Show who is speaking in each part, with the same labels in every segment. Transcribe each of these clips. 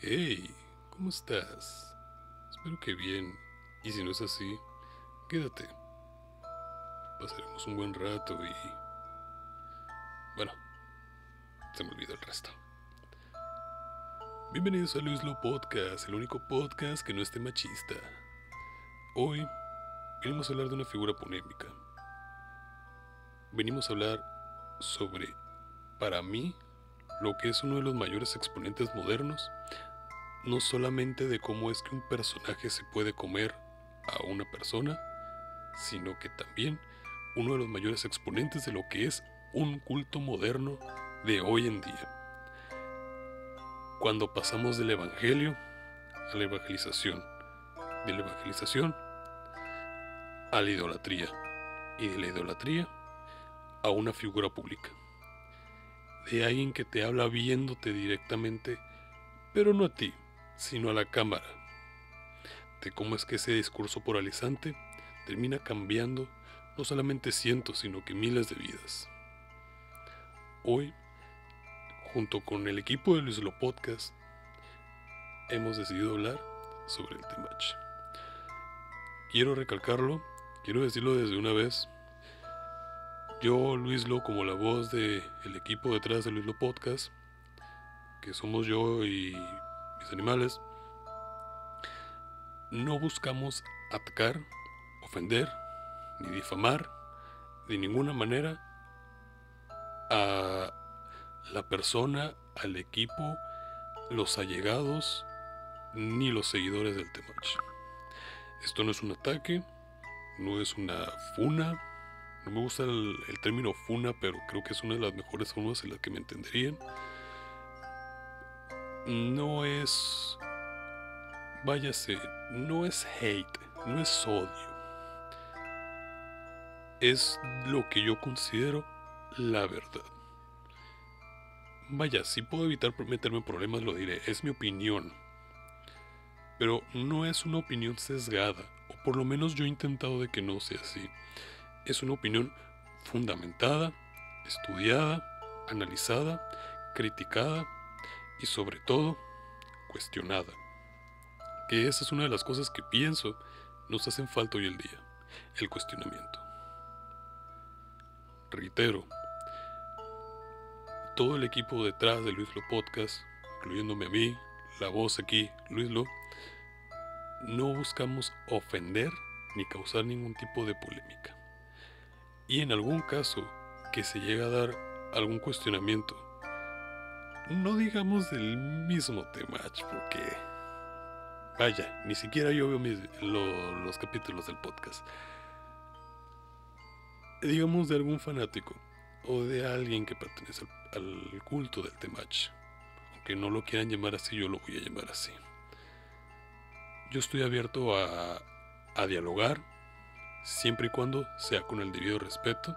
Speaker 1: Hey, ¿cómo estás? Espero que bien. Y si no es así, quédate. Pasaremos un buen rato y... Bueno, se me olvidó el resto. Bienvenidos a Luislo Podcast, el único podcast que no esté machista. Hoy venimos a hablar de una figura polémica. Venimos a hablar sobre, para mí, lo que es uno de los mayores exponentes modernos, no solamente de cómo es que un personaje se puede comer a una persona, sino que también uno de los mayores exponentes de lo que es un culto moderno de hoy en día. Cuando pasamos del evangelio a la evangelización, de la evangelización a la idolatría y de la idolatría a una figura pública, de alguien que te habla viéndote directamente, pero no a ti, sino a la cámara, de cómo es que ese discurso polarizante termina cambiando no solamente cientos, sino que miles de vidas. Hoy, junto con el equipo de Luislo Podcast, hemos decidido hablar sobre el Temach. Quiero recalcarlo, quiero decirlo desde una vez. Yo, Luislo, como la voz del equipo detrás de Luislo Podcast, que somos yo y mis animales, no buscamos atacar, ofender, ni difamar de ninguna manera a la persona, al equipo, los allegados, ni los seguidores del Temach. Esto no es un ataque, no es una funa. No me gusta el término funa, pero creo que es una de las mejores formas en las que me entenderían. No es, váyase, no es hate, no es odio. Es lo que yo considero la verdad. Vaya, si puedo evitar meterme en problemas lo diré, es mi opinión. Pero no es una opinión sesgada, o por lo menos yo he intentado de que no sea así. Es una opinión fundamentada, estudiada, analizada, criticada y sobre todo cuestionada. Que esa es una de las cosas que pienso nos hacen falta hoy en día, el cuestionamiento. Reitero, todo el equipo detrás de Luislo Podcast, incluyéndome a mí, la voz aquí, Luislo, no buscamos ofender ni causar ningún tipo de polémica. Y en algún caso que se llegue a dar algún cuestionamiento, no digamos del mismo tema, porque vaya, ni siquiera yo veo los capítulos del podcast. Digamos de algún fanático o de alguien que pertenece al culto del Temach. Aunque no lo quieran llamar así, yo lo voy a llamar así. Yo estoy abierto a dialogar, siempre y cuando sea con el debido respeto.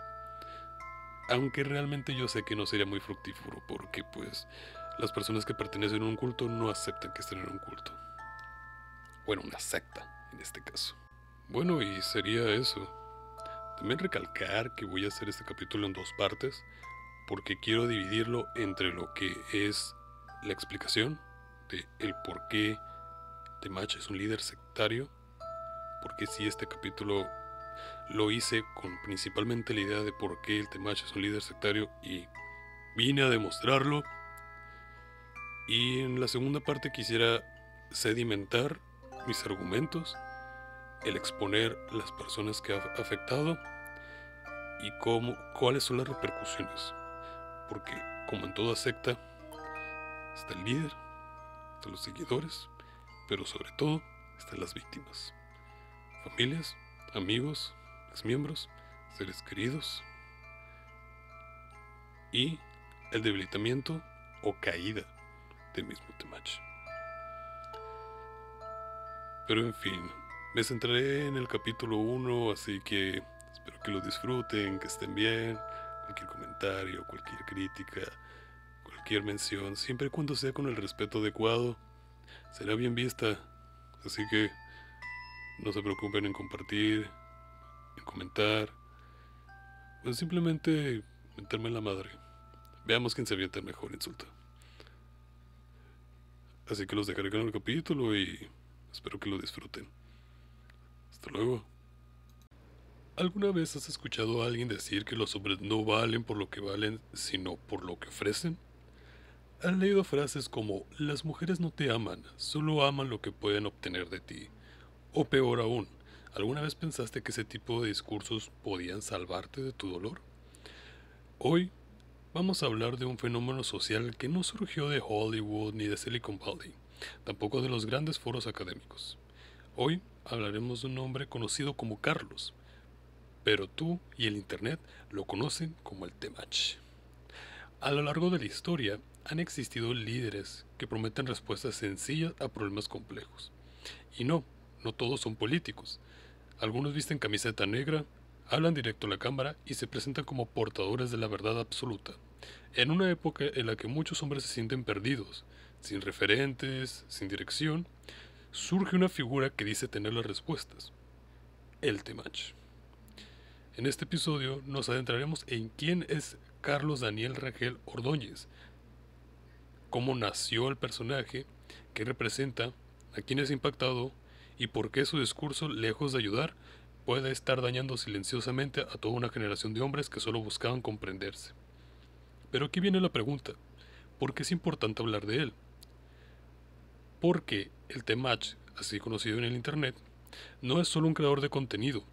Speaker 1: Aunque realmente yo sé que no sería muy fructífero, porque pues las personas que pertenecen a un culto no aceptan que estén en un culto. Bueno, una secta en este caso. Bueno, y sería eso. También recalcar que voy a hacer este capítulo en dos partes, porque quiero dividirlo entre lo que es la explicación de el por qué Temach es un líder sectario, porque si este capítulo lo hice con principalmente la idea de por qué el Temach es un líder sectario y vine a demostrarlo. Y en la segunda parte quisiera sedimentar mis argumentos, el exponer las personas que ha afectado y cuáles son las repercusiones. Porque como en toda secta, está el líder, están los seguidores, pero sobre todo están las víctimas. Familias, amigos, exmiembros, seres queridos y el debilitamiento o caída del mismo Temach. Pero en fin, me centraré en el capítulo 1, así que espero que lo disfruten, que estén bien. Cualquier comentario, cualquier crítica, cualquier mención, siempre y cuando sea con el respeto adecuado, será bien vista. Así que no se preocupen en compartir, en comentar, o simplemente meterme en la madre. Veamos quién se avienta el mejor insulto. Así que los dejaré con el capítulo y espero que lo disfruten. Hasta luego. ¿Alguna vez has escuchado a alguien decir que los hombres no valen por lo que valen, sino por lo que ofrecen? ¿Has leído frases como las mujeres no te aman, solo aman lo que pueden obtener de ti? O peor aún, ¿alguna vez pensaste que ese tipo de discursos podían salvarte de tu dolor? Hoy vamos a hablar de un fenómeno social que no surgió de Hollywood ni de Silicon Valley, tampoco de los grandes foros académicos. Hoy hablaremos de un hombre conocido como Carlos, pero tú y el Internet lo conocen como el Temach. A lo largo de la historia han existido líderes que prometen respuestas sencillas a problemas complejos. Y no todos son políticos. Algunos visten camiseta negra, hablan directo a la cámara y se presentan como portadores de la verdad absoluta. En una época en la que muchos hombres se sienten perdidos, sin referentes, sin dirección, surge una figura que dice tener las respuestas: el Temach. En este episodio nos adentraremos en quién es Carlos Daniel Rangel Ordóñez, cómo nació el personaje, qué representa, a quién es impactado y por qué su discurso, lejos de ayudar, puede estar dañando silenciosamente a toda una generación de hombres que solo buscaban comprenderse. Pero aquí viene la pregunta: ¿por qué es importante hablar de él? Porque el Temach, así conocido en el Internet, no es solo un creador de contenido,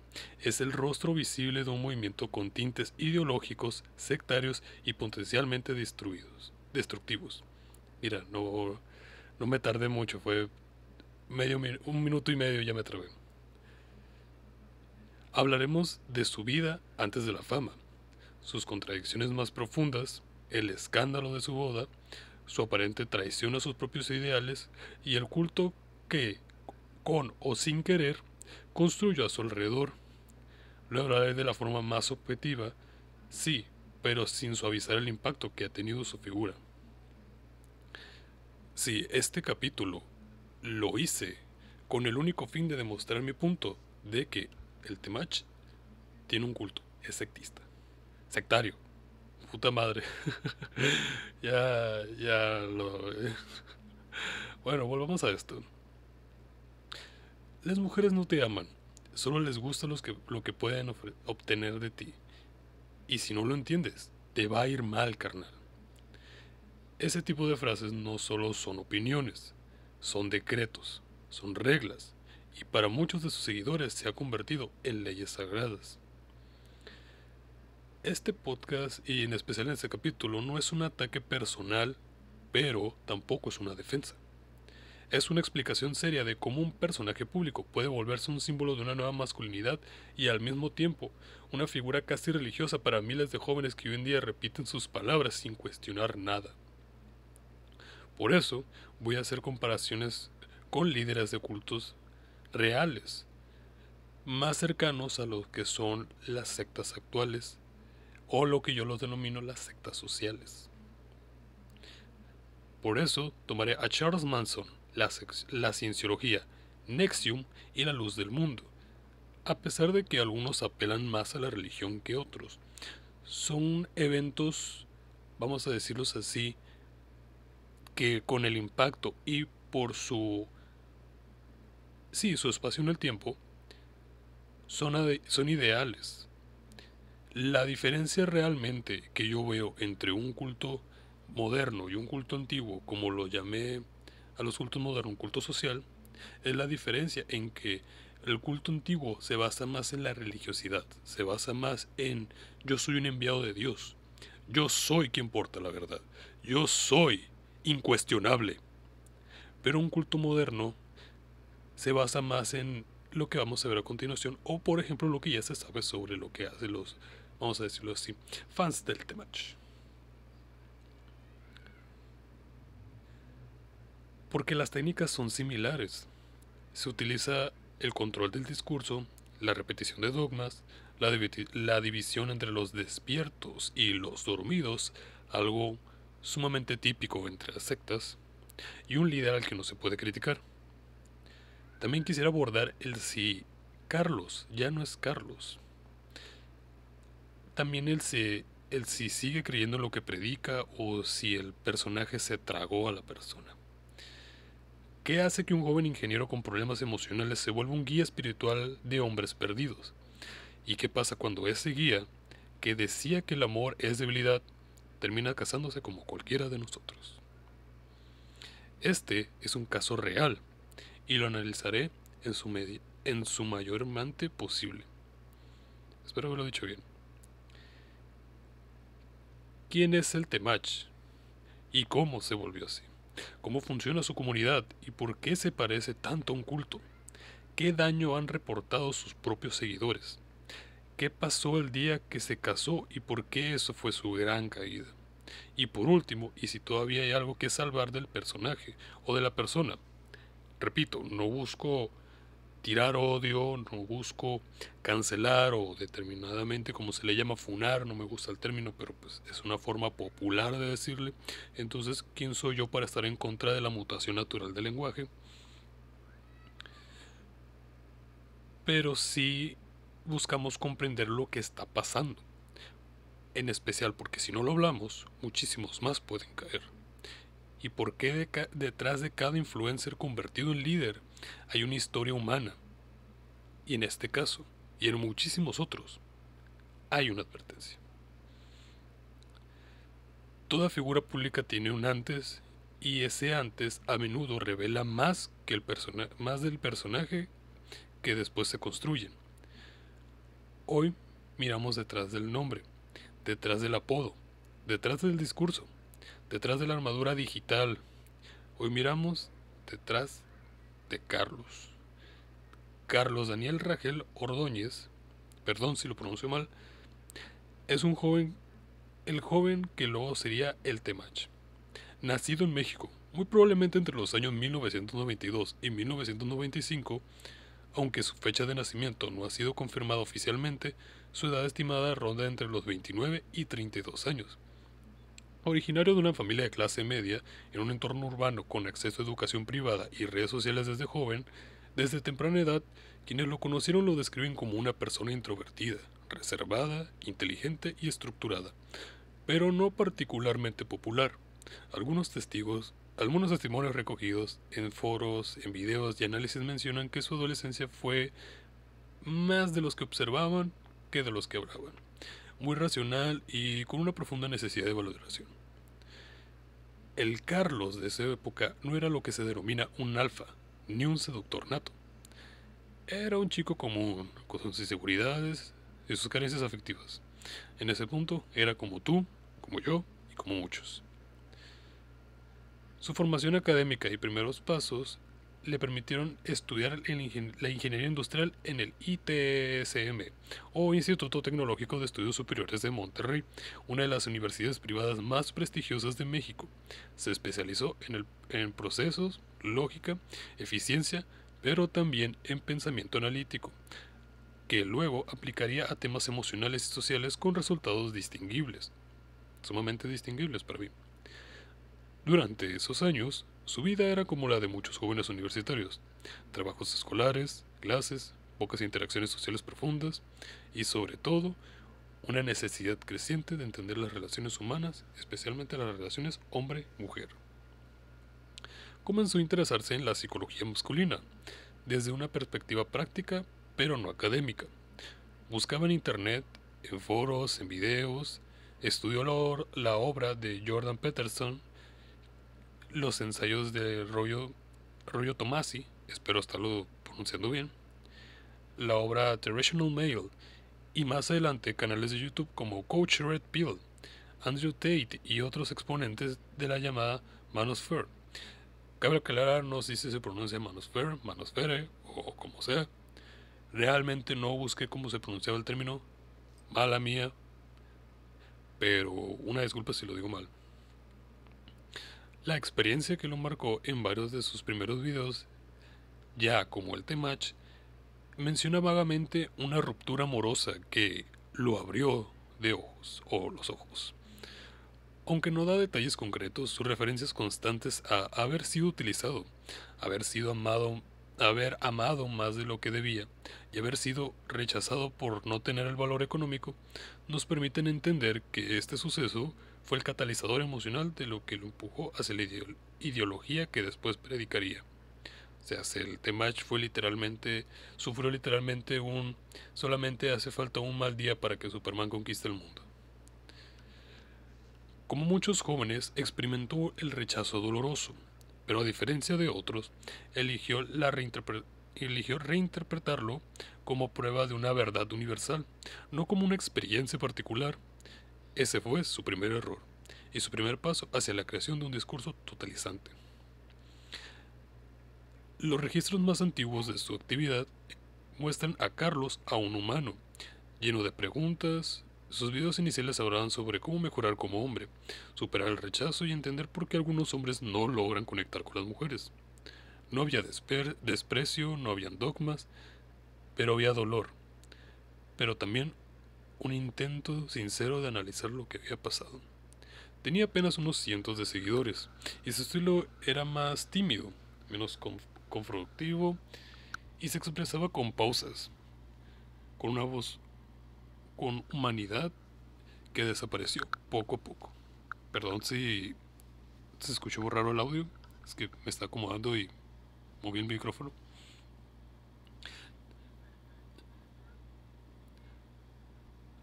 Speaker 1: es el rostro visible de un movimiento con tintes ideológicos, sectarios y potencialmente destructivos. Mira, no me tardé mucho, fue un minuto y medio ya me trabé. Hablaremos de su vida antes de la fama, sus contradicciones más profundas, el escándalo de su boda, su aparente traición a sus propios ideales y el culto que, con o sin querer, construyó a su alrededor. Lo hablaré de la forma más objetiva, sí, pero sin suavizar el impacto que ha tenido su figura. Sí, este capítulo lo hice con el único fin de demostrar mi punto de que el Temach tiene un culto, es sectista, sectario, puta madre. ya lo... Bueno, volvamos a esto. Las mujeres no te aman, solo les gusta lo que pueden obtener de ti. Y si no lo entiendes, te va a ir mal, carnal. Ese tipo de frases no solo son opiniones, son decretos, son reglas, y para muchos de sus seguidores se ha convertido en leyes sagradas. Este podcast, y en especial en este capítulo, no es un ataque personal, pero tampoco es una defensa. Es una explicación seria de cómo un personaje público puede volverse un símbolo de una nueva masculinidad y al mismo tiempo una figura casi religiosa para miles de jóvenes que hoy en día repiten sus palabras sin cuestionar nada. Por eso voy a hacer comparaciones con líderes de cultos reales, más cercanos a lo que son las sectas actuales o lo que yo los denomino las sectas sociales. Por eso tomaré a Charles Manson, la cienciología, Nexium y la luz del mundo. A pesar de que algunos apelan más a la religión que otros, son eventos, vamos a decirlos así, que con el impacto y por su espacio en el tiempo, son ideales. La diferencia realmente que yo veo entre un culto moderno y un culto antiguo, como lo llamé a los cultos modernos, un culto social, es la diferencia en que el culto antiguo se basa más en la religiosidad, se basa más en yo soy un enviado de Dios, yo soy quien porta la verdad, yo soy incuestionable. Pero un culto moderno se basa más en lo que vamos a ver a continuación, o por ejemplo lo que ya se sabe sobre lo que hacen los, vamos a decirlo así, fans del Temach. Porque las técnicas son similares. Se utiliza el control del discurso, la repetición de dogmas, la división entre los despiertos y los dormidos, algo sumamente típico entre las sectas, y un líder al que no se puede criticar. También quisiera abordar el si Carlos ya no es Carlos. También el si sigue creyendo en lo que predica o si el personaje se tragó a la persona. ¿Qué hace que un joven ingeniero con problemas emocionales se vuelva un guía espiritual de hombres perdidos? ¿Y qué pasa cuando ese guía, que decía que el amor es debilidad, termina casándose como cualquiera de nosotros? Este es un caso real y lo analizaré en su mayor mente posible. Espero haberlo dicho bien. ¿Quién es el Temach? ¿Y cómo se volvió así? ¿Cómo funciona su comunidad y por qué se parece tanto a un culto? ¿Qué daño han reportado sus propios seguidores? ¿Qué pasó el día que se casó y por qué eso fue su gran caída? Y por último, y si todavía hay algo que salvar del personaje o de la persona. Repito, no busco tirar odio, no busco cancelar o determinadamente, como se le llama, funar, no me gusta el término, pero pues es una forma popular de decirle. Entonces, ¿quién soy yo para estar en contra de la mutación natural del lenguaje? Pero sí buscamos comprender lo que está pasando, en especial porque si no lo hablamos, muchísimos más pueden caer. ¿Y por qué detrás de cada influencer convertido en líder hay una historia humana? Y en este caso, y en muchísimos otros, hay una advertencia. Toda figura pública tiene un antes, y ese antes a menudo revela más del personaje que después se construyen. Hoy miramos detrás del nombre, detrás del apodo, detrás del discurso, detrás de la armadura digital. Hoy miramos detrás de Carlos. Carlos Daniel Rangel Ordóñez, perdón si lo pronuncio mal, es el joven que luego sería el Temach. Nacido en México, muy probablemente entre los años 1992 y 1995, aunque su fecha de nacimiento no ha sido confirmada oficialmente, su edad estimada ronda entre los 29 y 32 años. Originario de una familia de clase media, en un entorno urbano con acceso a educación privada y redes sociales desde joven, desde temprana edad, quienes lo conocieron lo describen como una persona introvertida, reservada, inteligente y estructurada, pero no particularmente popular. Algunos testimonios recogidos en foros, en videos y análisis mencionan que su adolescencia fue más de los que observaban que de los que hablaban, muy racional y con una profunda necesidad de valoración. El Carlos de esa época no era lo que se denomina un alfa, ni un seductor nato. Era un chico común, con sus inseguridades y sus carencias afectivas. En ese punto era como tú, como yo y como muchos. Su formación académica y primeros pasos le permitieron estudiar la ingeniería industrial en el ITSM, o Instituto Tecnológico de Estudios Superiores de Monterrey, una de las universidades privadas más prestigiosas de México. Se especializó en procesos, lógica, eficiencia, pero también en pensamiento analítico, que luego aplicaría a temas emocionales y sociales con resultados distinguibles, sumamente distinguibles para mí. Durante esos años, su vida era como la de muchos jóvenes universitarios: trabajos escolares, clases, pocas interacciones sociales profundas y, sobre todo, una necesidad creciente de entender las relaciones humanas, especialmente las relaciones hombre-mujer. Comenzó a interesarse en la psicología masculina, desde una perspectiva práctica, pero no académica. Buscaba en internet, en foros, en videos, estudió la obra de Jordan Peterson, los ensayos de Rollo Tomasi, espero estarlo pronunciando bien, la obra The Rational Male, y más adelante canales de YouTube como Coach Red Pill, Andrew Tate y otros exponentes de la llamada Manosphere. Cabe aclarar, no sé si se pronuncia Manosphere, Manosfere o como sea. Realmente no busqué cómo se pronunciaba el término, mala mía, pero una disculpa si lo digo mal. La experiencia que lo marcó en varios de sus primeros videos, ya como el Temach, menciona vagamente una ruptura amorosa que lo abrió de ojos o los ojos. Aunque no da detalles concretos, sus referencias constantes a haber sido utilizado, haber amado más de lo que debía y haber sido rechazado por no tener el valor económico, nos permiten entender que este suceso fue el catalizador emocional de lo que lo empujó hacia la ideología que después predicaría. sea, el Temach sufrió literalmente solamente hace falta un mal día para que Superman conquiste el mundo. Como muchos jóvenes, experimentó el rechazo doloroso, pero a diferencia de otros, eligió reinterpretarlo como prueba de una verdad universal, no como una experiencia particular. Ese fue su primer error, y su primer paso hacia la creación de un discurso totalizante. Los registros más antiguos de su actividad muestran a Carlos a un humano, lleno de preguntas. Sus videos iniciales hablaban sobre cómo mejorar como hombre, superar el rechazo y entender por qué algunos hombres no logran conectar con las mujeres. No había desprecio, no habían dogmas, pero había dolor, pero también un intento sincero de analizar lo que había pasado. Tenía apenas unos cientos de seguidores, y su estilo era más tímido, menos confrontativo, y se expresaba con pausas, con una voz con humanidad que desapareció poco a poco. Perdón si se escuchó raro el audio, es que me está acomodando y moví el micrófono.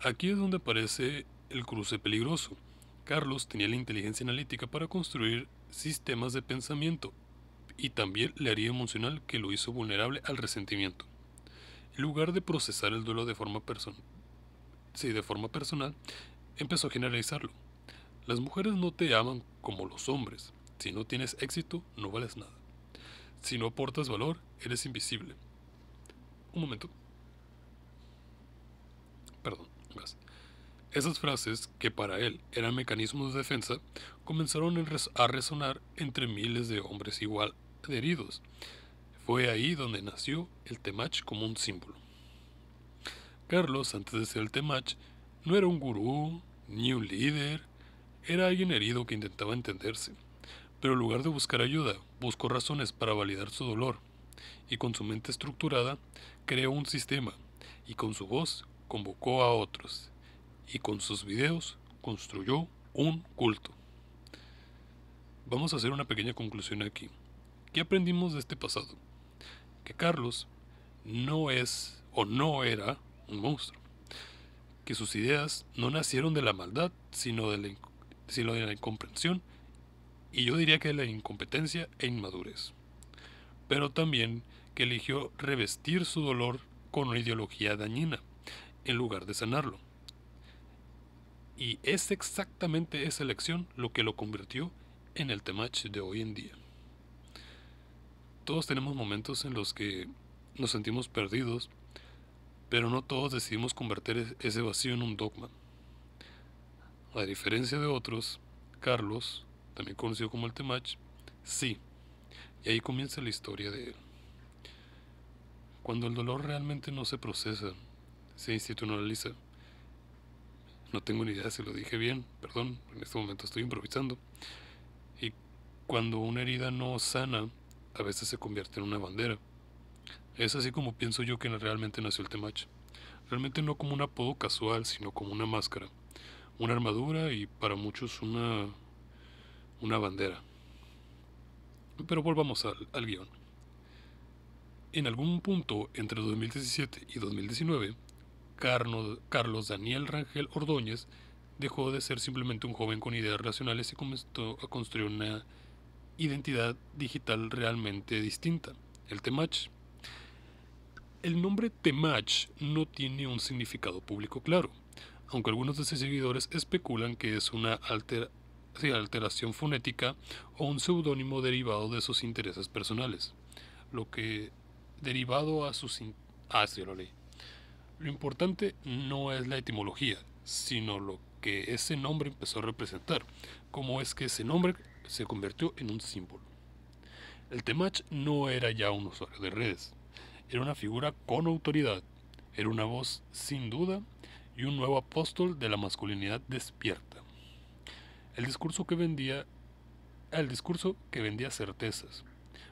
Speaker 1: Aquí es donde aparece el cruce peligroso. Carlos tenía la inteligencia analítica para construir sistemas de pensamiento y también la herida emocional que lo hizo vulnerable al resentimiento. En lugar de procesar el duelo de forma personal, empezó a generalizarlo. Las mujeres no te aman como los hombres. Si no tienes éxito, no vales nada. Si no aportas valor, eres invisible. Un momento. Perdón, más. Esas frases, que para él eran mecanismos de defensa, comenzaron a resonar entre miles de hombres igual de heridos. Fue ahí donde nació el Temach como un símbolo. Carlos, antes de ser el Temach, no era un gurú ni un líder, era alguien herido que intentaba entenderse, pero en lugar de buscar ayuda, buscó razones para validar su dolor, y con su mente estructurada, creó un sistema, y con su voz convocó a otros, y con sus videos construyó un culto. Vamos a hacer una pequeña conclusión aquí. ¿Qué aprendimos de este pasado? Que Carlos no es o no era un monstruo, que sus ideas no nacieron de la maldad, sino de la incomprensión, y yo diría que de la incompetencia e inmadurez, pero también que eligió revestir su dolor con una ideología dañina, en lugar de sanarlo. Y es exactamente esa elección lo que lo convirtió en el Temach de hoy en día. Todos tenemos momentos en los que nos sentimos perdidos, pero no todos decidimos convertir ese vacío en un dogma. A diferencia de otros, Carlos, también conocido como el Temach, sí, y ahí comienza la historia de él. Cuando el dolor realmente no se procesa, se institucionaliza. No tengo ni idea si lo dije bien, perdón, en este momento estoy improvisando. Y cuando una herida no sana, a veces se convierte en una bandera. Es así como pienso yo que realmente nació el Temach. Realmente no como un apodo casual, sino como una máscara, una armadura y para muchos una bandera. Pero volvamos al guión. En algún punto entre 2017 y 2019, Carlos Daniel Rangel Ordóñez dejó de ser simplemente un joven con ideas racionales y comenzó a construir una identidad digital realmente distinta, el Temach. El nombre Temach no tiene un significado público claro, aunque algunos de sus seguidores especulan que es una alteración fonética o un seudónimo derivado de sus intereses personales, lo que derivado a sus... sí, lo leí. Lo importante no es la etimología, sino lo que ese nombre empezó a representar, cómo es que ese nombre se convirtió en un símbolo. El Temach no era ya un usuario de redes, era una figura con autoridad, era una voz sin duda y un nuevo apóstol de la masculinidad despierta. El discurso que vendía certezas.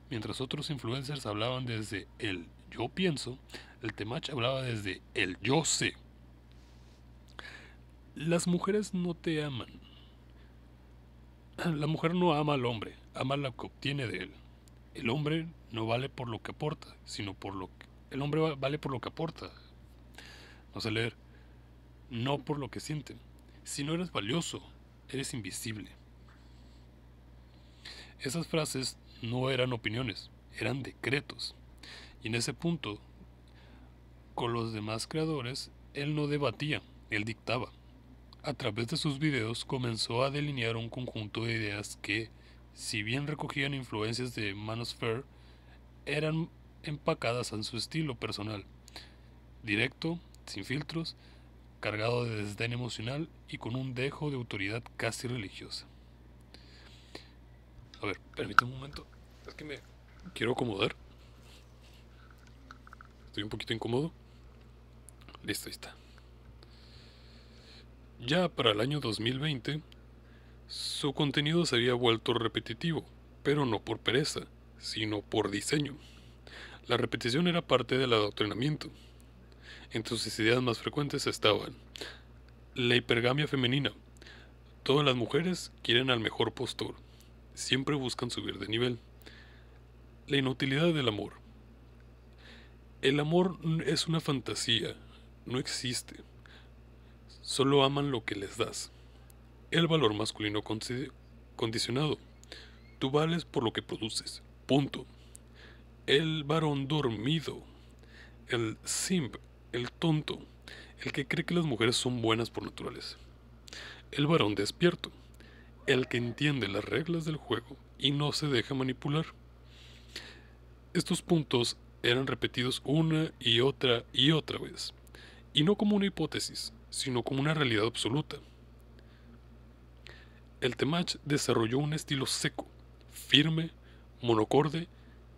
Speaker 1: Mientras otros influencers hablaban desde el yo pienso, el Temach hablaba desde el yo sé. Las mujeres no te aman. La mujer no ama al hombre, ama lo que obtiene de él. El hombre no vale por lo que aporta, sino por lo que... El hombre vale por lo que aporta. No sé leer. No por lo que siente. Si no eres valioso, eres invisible. Esas frases no eran opiniones, eran decretos. Y en ese punto, con los demás creadores, él no debatía, él dictaba. A través de sus videos comenzó a delinear un conjunto de ideas que, si bien recogían influencias de Manosphere, eran empacadas en su estilo personal, directo, sin filtros, cargado de desdén emocional y con un dejo de autoridad casi religiosa. A ver, permítame un momento, es que me quiero acomodar. Estoy un poquito incómodo. Listo, ahí está. Ya para el año 2020, su contenido se había vuelto repetitivo, pero no por pereza, sino por diseño. La repetición era parte del adoctrinamiento. Entre sus ideas más frecuentes estaban la hipergamia femenina. Todas las mujeres quieren al mejor postor. Siempre buscan subir de nivel. La inutilidad del amor. El amor es una fantasía. No existe. Solo aman lo que les das. El valor masculino condicionado. Tú vales por lo que produces. Punto. El varón dormido. El simp. El tonto. El que cree que las mujeres son buenas por naturaleza. El varón despierto. El que entiende las reglas del juego y no se deja manipular. Estos puntos eran repetidos una y otra vez, y no como una hipótesis, sino como una realidad absoluta. El Temach desarrolló un estilo seco, firme, monocorde,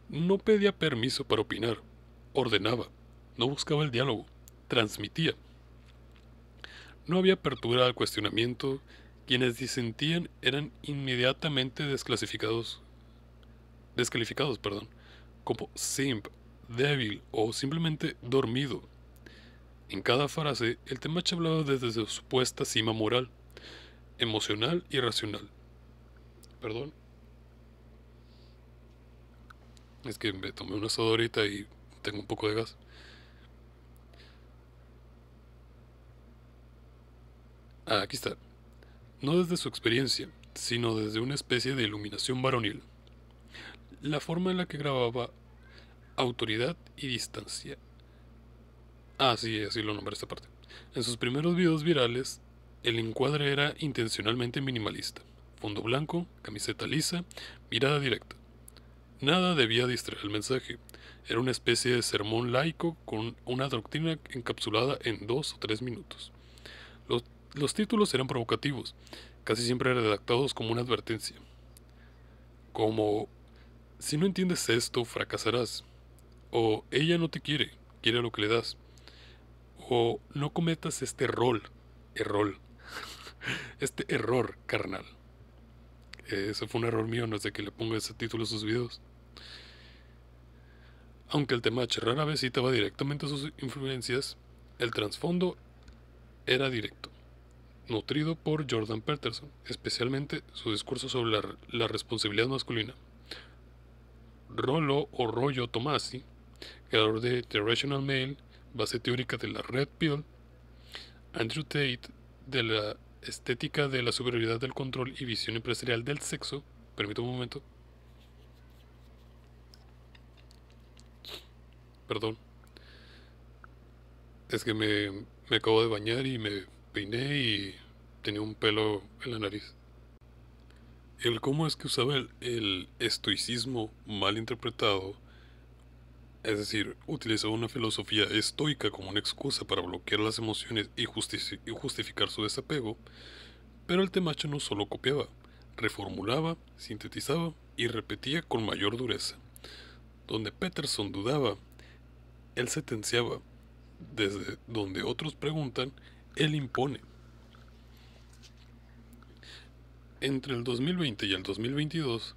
Speaker 1: no pedía permiso para opinar, ordenaba, no buscaba el diálogo, transmitía. No había apertura al cuestionamiento, quienes disentían eran inmediatamente descalificados, como simp, débil o simplemente dormido. En cada frase, el Temach hablaba desde su supuesta cima moral, emocional y racional. Perdón. Es que me tomé una soda ahorita y tengo un poco de gas. Ah, aquí está. No desde su experiencia, sino desde una especie de iluminación varonil. La forma en la que grababa autoridad y distancia. Ah, sí, así lo nombré esta parte. En sus primeros videos virales, el encuadre era intencionalmente minimalista. Fondo blanco, camiseta lisa, mirada directa. Nada debía distraer el mensaje. Era una especie de sermón laico con una doctrina encapsulada en 2 o 3 minutos. Los, los títulos eran provocativos, casi siempre redactados como una advertencia. Como, si no entiendes esto, fracasarás. O ella no te quiere, quiere lo que le das. O no cometas este error, este error carnal. Eso fue un error mío, no es de que le ponga ese título a sus videos. Aunque el Temach rara vez citaba directamente sus influencias, el trasfondo era directo, nutrido por Jordan Peterson, especialmente su discurso sobre la responsabilidad masculina. Rollo o Rollo Tomasi, creador de The Rational Male, base teórica de la Red Pill. Andrew Tate, de la estética de la superioridad del control y visión empresarial del sexo. Permítame un momento. Perdón. Es que me acabo de bañar y me peiné y tenía un pelo en la nariz. El cómo es que usaba el estoicismo mal interpretado, es decir, utilizaba una filosofía estoica como una excusa para bloquear las emociones y justificar su desapego, pero el Temacho no solo copiaba, reformulaba, sintetizaba y repetía con mayor dureza. Donde Peterson dudaba, él sentenciaba. Desde donde otros preguntan, él impone. Entre el 2020 y el 2022,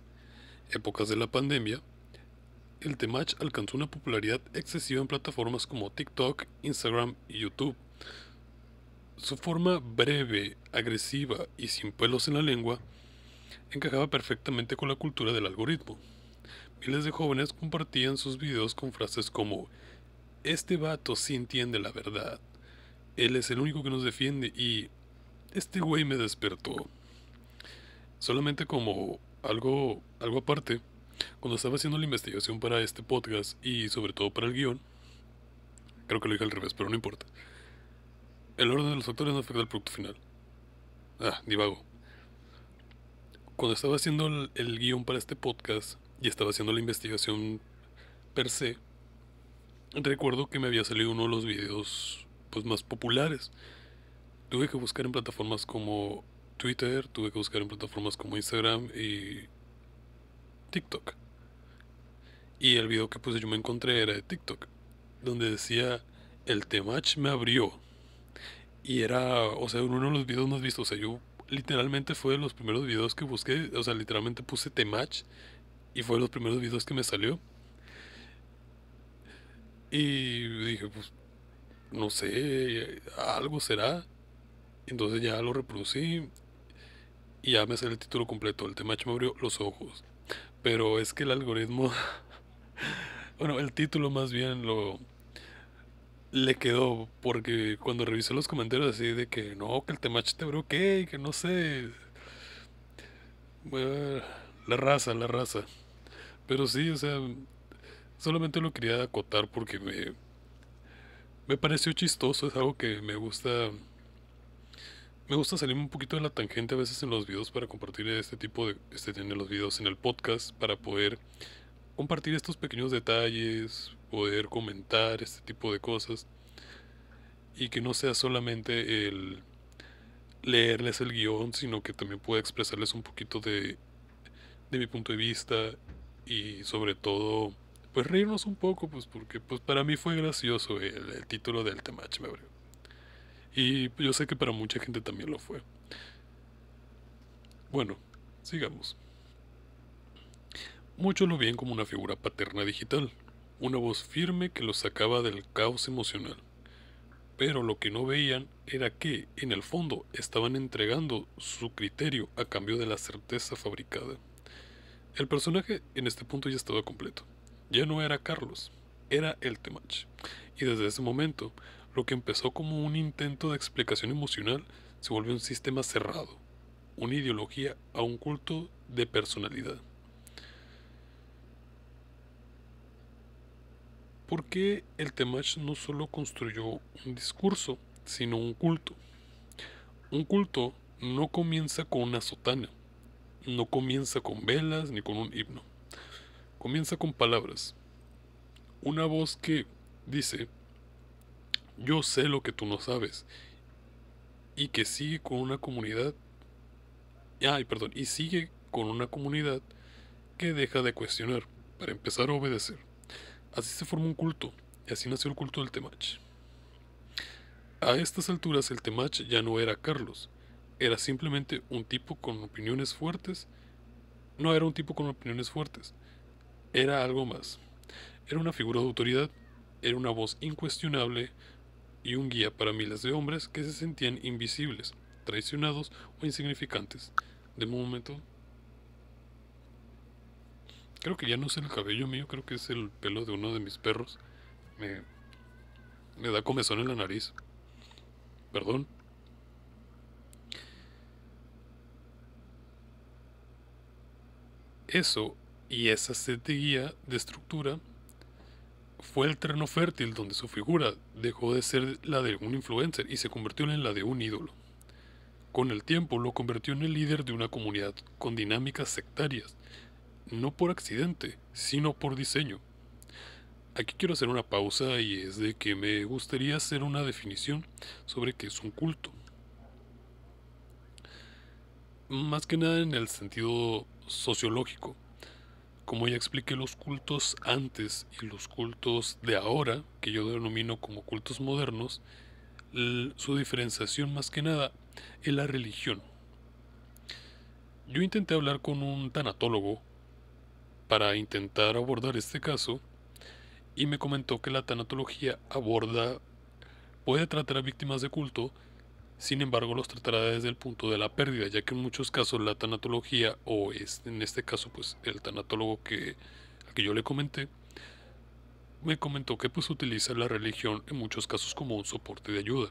Speaker 1: épocas de la pandemia, el Temach alcanzó una popularidad excesiva en plataformas como TikTok, Instagram y YouTube. Su forma breve, agresiva y sin pelos en la lengua encajaba perfectamente con la cultura del algoritmo. miles de jóvenes compartían sus videos con frases como: este vato sí entiende la verdad, él es el único que nos defiende y este güey me despertó. Solamente como algo aparte, cuando estaba haciendo la investigación para este podcast y sobre todo para el guión, creo que lo dije al revés, pero no importa. El orden de los factores no afecta al producto final. Divago. Cuando estaba haciendo el guión para este podcast y estaba haciendo la investigación per se, recuerdo que me había salido uno de los videos pues más populares. Tuve que buscar en plataformas como Twitter, tuve que buscar en plataformas como Instagram y TikTok. Y el video que pues yo me encontré era de TikTok, donde decía: el Temach me abrió. Y era, o sea, uno de los videos más vistos. O sea, yo literalmente fue de los primeros videos que busqué. O sea, literalmente puse Temach y fue de los primeros videos que me salió. Y dije, pues, no sé, algo será. Entonces ya lo reproducí y ya me sale el título completo: el Temach me abrió los ojos. Pero es que el algoritmo, bueno, el título más bien le quedó, porque cuando revisé los comentarios así de que no, que el Temach te abrió qué, que no sé, bueno, la raza. Pero sí, o sea, solamente lo quería acotar porque me pareció chistoso, es algo que me gusta. Me gusta salirme un poquito de la tangente a veces en los videos para compartir este tipo de los videos en el podcast, para poder compartir estos pequeños detalles, poder comentar este tipo de cosas y que no sea solamente el leerles el guión, sino que también pueda expresarles un poquito de mi punto de vista y sobre todo pues reírnos un poco, pues porque pues para mí fue gracioso el título del Temach me abrió. Y yo sé que para mucha gente también lo fue. Bueno, sigamos. Muchos lo veían como una figura paterna digital, una voz firme que los sacaba del caos emocional. Pero lo que no veían era que, en el fondo, estaban entregando su criterio a cambio de la certeza fabricada. El personaje en este punto ya estaba completo. Ya no era Carlos, era el Temach. Y desde ese momento, lo que empezó como un intento de explicación emocional se volvió un sistema cerrado, una ideología a un culto de personalidad. ¿Por qué el Temach no solo construyó un discurso, sino un culto? Un culto no comienza con una sotana, no comienza con velas ni con un himno. Comienza con palabras. Una voz que dice: yo sé lo que tú no sabes. Y que sigue con una comunidad. Y sigue con una comunidad que deja de cuestionar para empezar a obedecer. Así se forma un culto, y así nació el culto del Temach. A estas alturas el Temach ya no era Carlos, era simplemente un tipo con opiniones fuertes. No era un tipo con opiniones fuertes, era algo más. Era una figura de autoridad, era una voz incuestionable y un guía para miles de hombres que se sentían invisibles, traicionados o insignificantes. De momento, creo que ya no es el cabello mío, creo que es el pelo de uno de mis perros. Me, me da comezón en la nariz. Perdón. Eso y esa sed de guía, de estructura, fue el terreno fértil donde su figura dejó de ser la de un influencer y se convirtió en la de un ídolo. Con el tiempo lo convirtió en el líder de una comunidad con dinámicas sectarias, no por accidente, sino por diseño. Aquí quiero hacer una pausa y es de que me gustaría hacer una definición sobre qué es un culto. Más que nada en el sentido sociológico. Como ya expliqué los cultos antes y los cultos de ahora, que yo denomino como cultos modernos, su diferenciación más que nada es la religión. Yo intenté hablar con un tanatólogo para intentar abordar este caso y me comentó que la tanatología puede tratar a víctimas de culto, sin embargo los tratará desde el punto de la pérdida, ya que en muchos casos la tanatología, o es en este caso pues el tanatólogo al que yo le comenté, me comentó que pues utiliza la religión en muchos casos como un soporte de ayuda.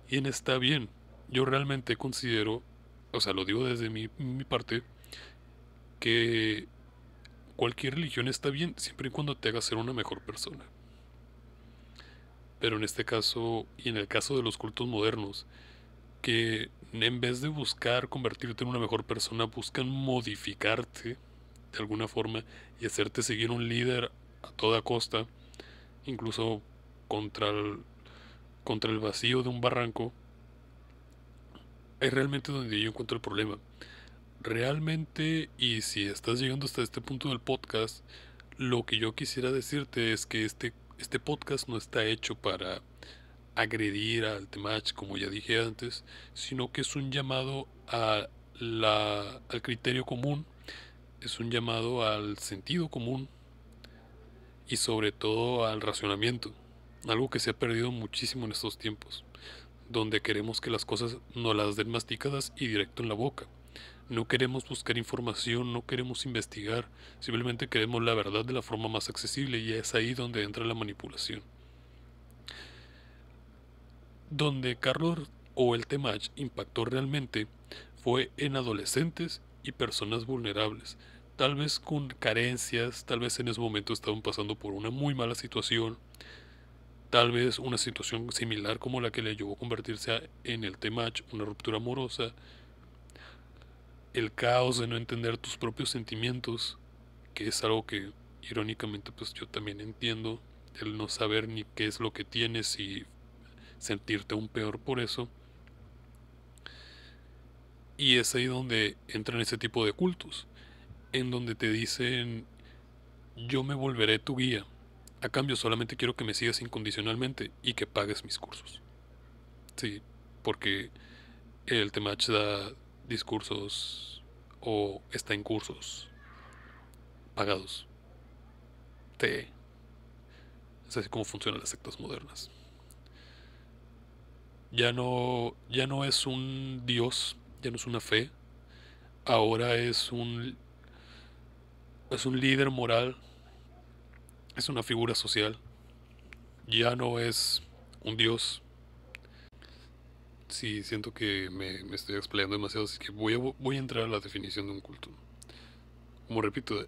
Speaker 1: Y en está bien. Yo realmente considero, o sea, lo digo desde mi parte, que cualquier religión está bien siempre y cuando te haga ser una mejor persona. Pero en este caso, y en el caso de los cultos modernos, que en vez de buscar convertirte en una mejor persona, buscan modificarte de alguna forma y hacerte seguir un líder a toda costa, incluso contra contra el vacío de un barranco, es realmente donde yo encuentro el problema. Realmente, y si estás llegando hasta este punto del podcast, lo que yo quisiera decirte es que este podcast no está hecho para agredir al Temach, como ya dije antes, sino que es un llamado al criterio común, es un llamado al sentido común y sobre todo al racionamiento, algo que se ha perdido muchísimo en estos tiempos, donde queremos que las cosas nos las den masticadas y directo en la boca. No queremos buscar información, no queremos investigar, simplemente queremos la verdad de la forma más accesible y es ahí donde entra la manipulación. Donde Carlos o el Temach impactó realmente fue en adolescentes y personas vulnerables, tal vez con carencias, tal vez en ese momento estaban pasando por una muy mala situación, tal vez una situación similar como la que le llevó a convertirse en el Temach, una ruptura amorosa, el caos de no entender tus propios sentimientos, que es algo que irónicamente pues yo también entiendo, el no saber ni qué es lo que tienes y sentirte aún peor por eso. Y es ahí donde entran ese tipo de cultos, en donde te dicen, yo me volveré tu guía, a cambio solamente quiero que me sigas incondicionalmente y que pagues mis cursos. Sí, porque el Temach da discursos o está en cursos pagados. Te Es así como funcionan las sectas modernas. Ya no es un dios, ya no es una fe, ahora es un líder moral, es una figura social, ya no es un dios. Sí, siento que me estoy explayando demasiado, así que voy a entrar a la definición de un culto. Como repito,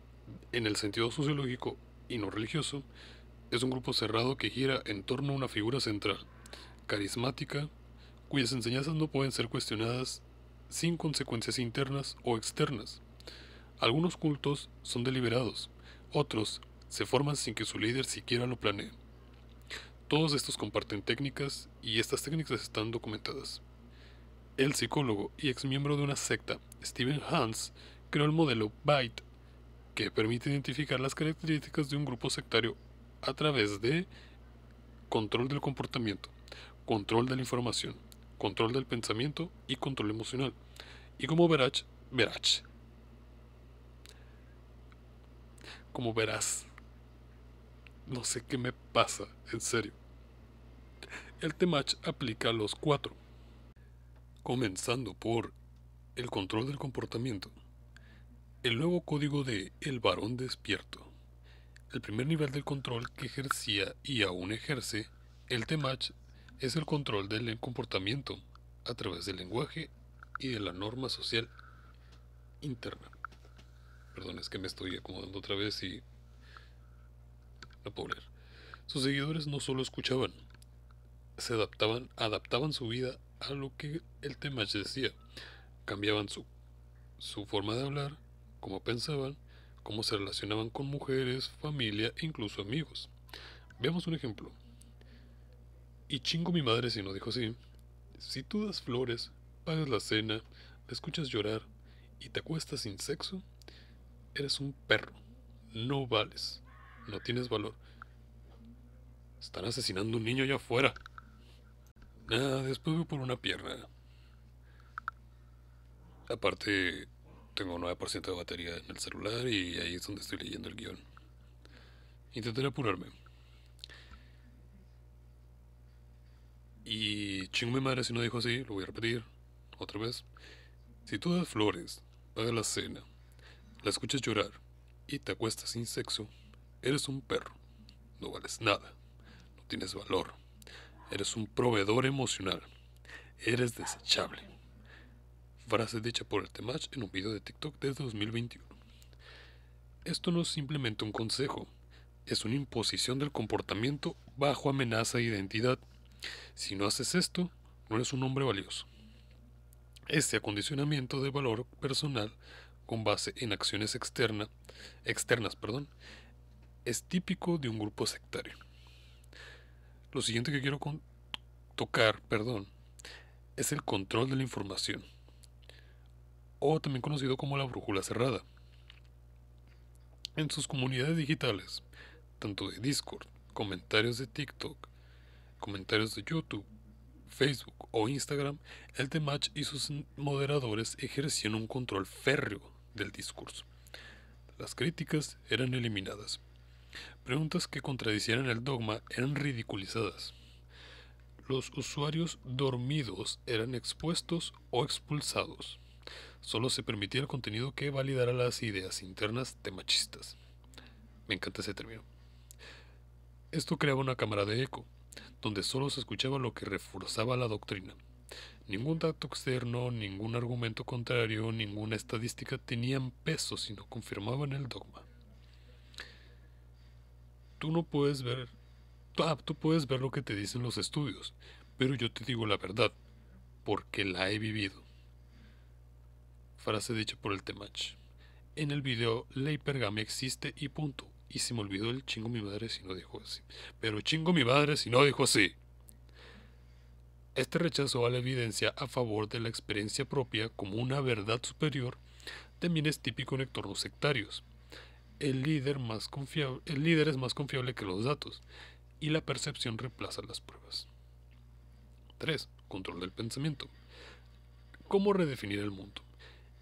Speaker 1: en el sentido sociológico y no religioso, es un grupo cerrado que gira en torno a una figura central, carismática, cuyas enseñanzas no pueden ser cuestionadas sin consecuencias internas o externas. Algunos cultos son deliberados, otros se forman sin que su líder siquiera lo planee. Todos estos comparten técnicas y estas técnicas están documentadas. El psicólogo y exmiembro de una secta, Stephen Hans, creó el modelo BITE, que permite identificar las características de un grupo sectario a través de control del comportamiento, control de la información, control del pensamiento y control emocional. Y como verás, no sé qué me pasa, en serio. El Temach aplica los cuatro, comenzando por el control del comportamiento, el nuevo código de El varón despierto. El primer nivel del control que ejercía y aún ejerce el Temach es el control del comportamiento a través del lenguaje y de la norma social interna. Perdón, es que me estoy acomodando otra vez y no puedo leer. Sus seguidores no solo escuchaban, adaptaban su vida a lo que el Temach decía, cambiaban su forma de hablar, cómo pensaban, cómo se relacionaban con mujeres, familia e incluso amigos. Veamos un ejemplo. Y chingo mi madre si no dijo así. Si tú das flores, pagas la cena, la escuchas llorar y te acuestas sin sexo, eres un perro. No vales. No tienes valor. Están asesinando a un niño allá afuera. Nada, después voy por una pierna. Aparte, tengo 9% de batería en el celular y ahí es donde estoy leyendo el guión. Intentaré apurarme. Y chingo mi madre si no dijo así, lo voy a repetir otra vez. Si tú das flores, pagas la cena, la escuchas llorar y te acuestas sin sexo, Eres un perro. No vales nada. No tienes valor. Eres un proveedor emocional. Eres desechable. Frase dicha por el Temach en un video de TikTok de 2021. Esto no es simplemente un consejo, es una imposición del comportamiento bajo amenaza de identidad. Si no haces esto, no eres un hombre valioso. Este acondicionamiento de valor personal con base en acciones externas, es típico de un grupo sectario. Lo siguiente que quiero tocar, es el control de la información, o también conocido como la brújula cerrada. En sus comunidades digitales, tanto de Discord, comentarios de TikTok, comentarios de YouTube, Facebook o Instagram, el Temach y sus moderadores ejercían un control férreo del discurso. Las críticas eran eliminadas. Preguntas que contradicieran el dogma eran ridiculizadas. Los usuarios dormidos eran expuestos o expulsados. Solo se permitía el contenido que validara las ideas internas temachistas. Me encanta ese término. Esto creaba una cámara de eco, donde solo se escuchaba lo que reforzaba la doctrina. Ningún dato externo, ningún argumento contrario, ninguna estadística tenían peso si no confirmaban el dogma. Tú puedes ver lo que te dicen los estudios, pero yo te digo la verdad, porque la he vivido. Frase dicha por el Temach. En el video, la hipergamia existe y punto. Y se me olvidó el chingo mi madre si no dijo así. Pero chingo mi madre si no dijo así. Este rechazo a la evidencia a favor de la experiencia propia como una verdad superior también es típico en entornos sectarios. El líder es más confiable que los datos, y la percepción reemplaza las pruebas. 3. Control del pensamiento. ¿Cómo redefinir el mundo?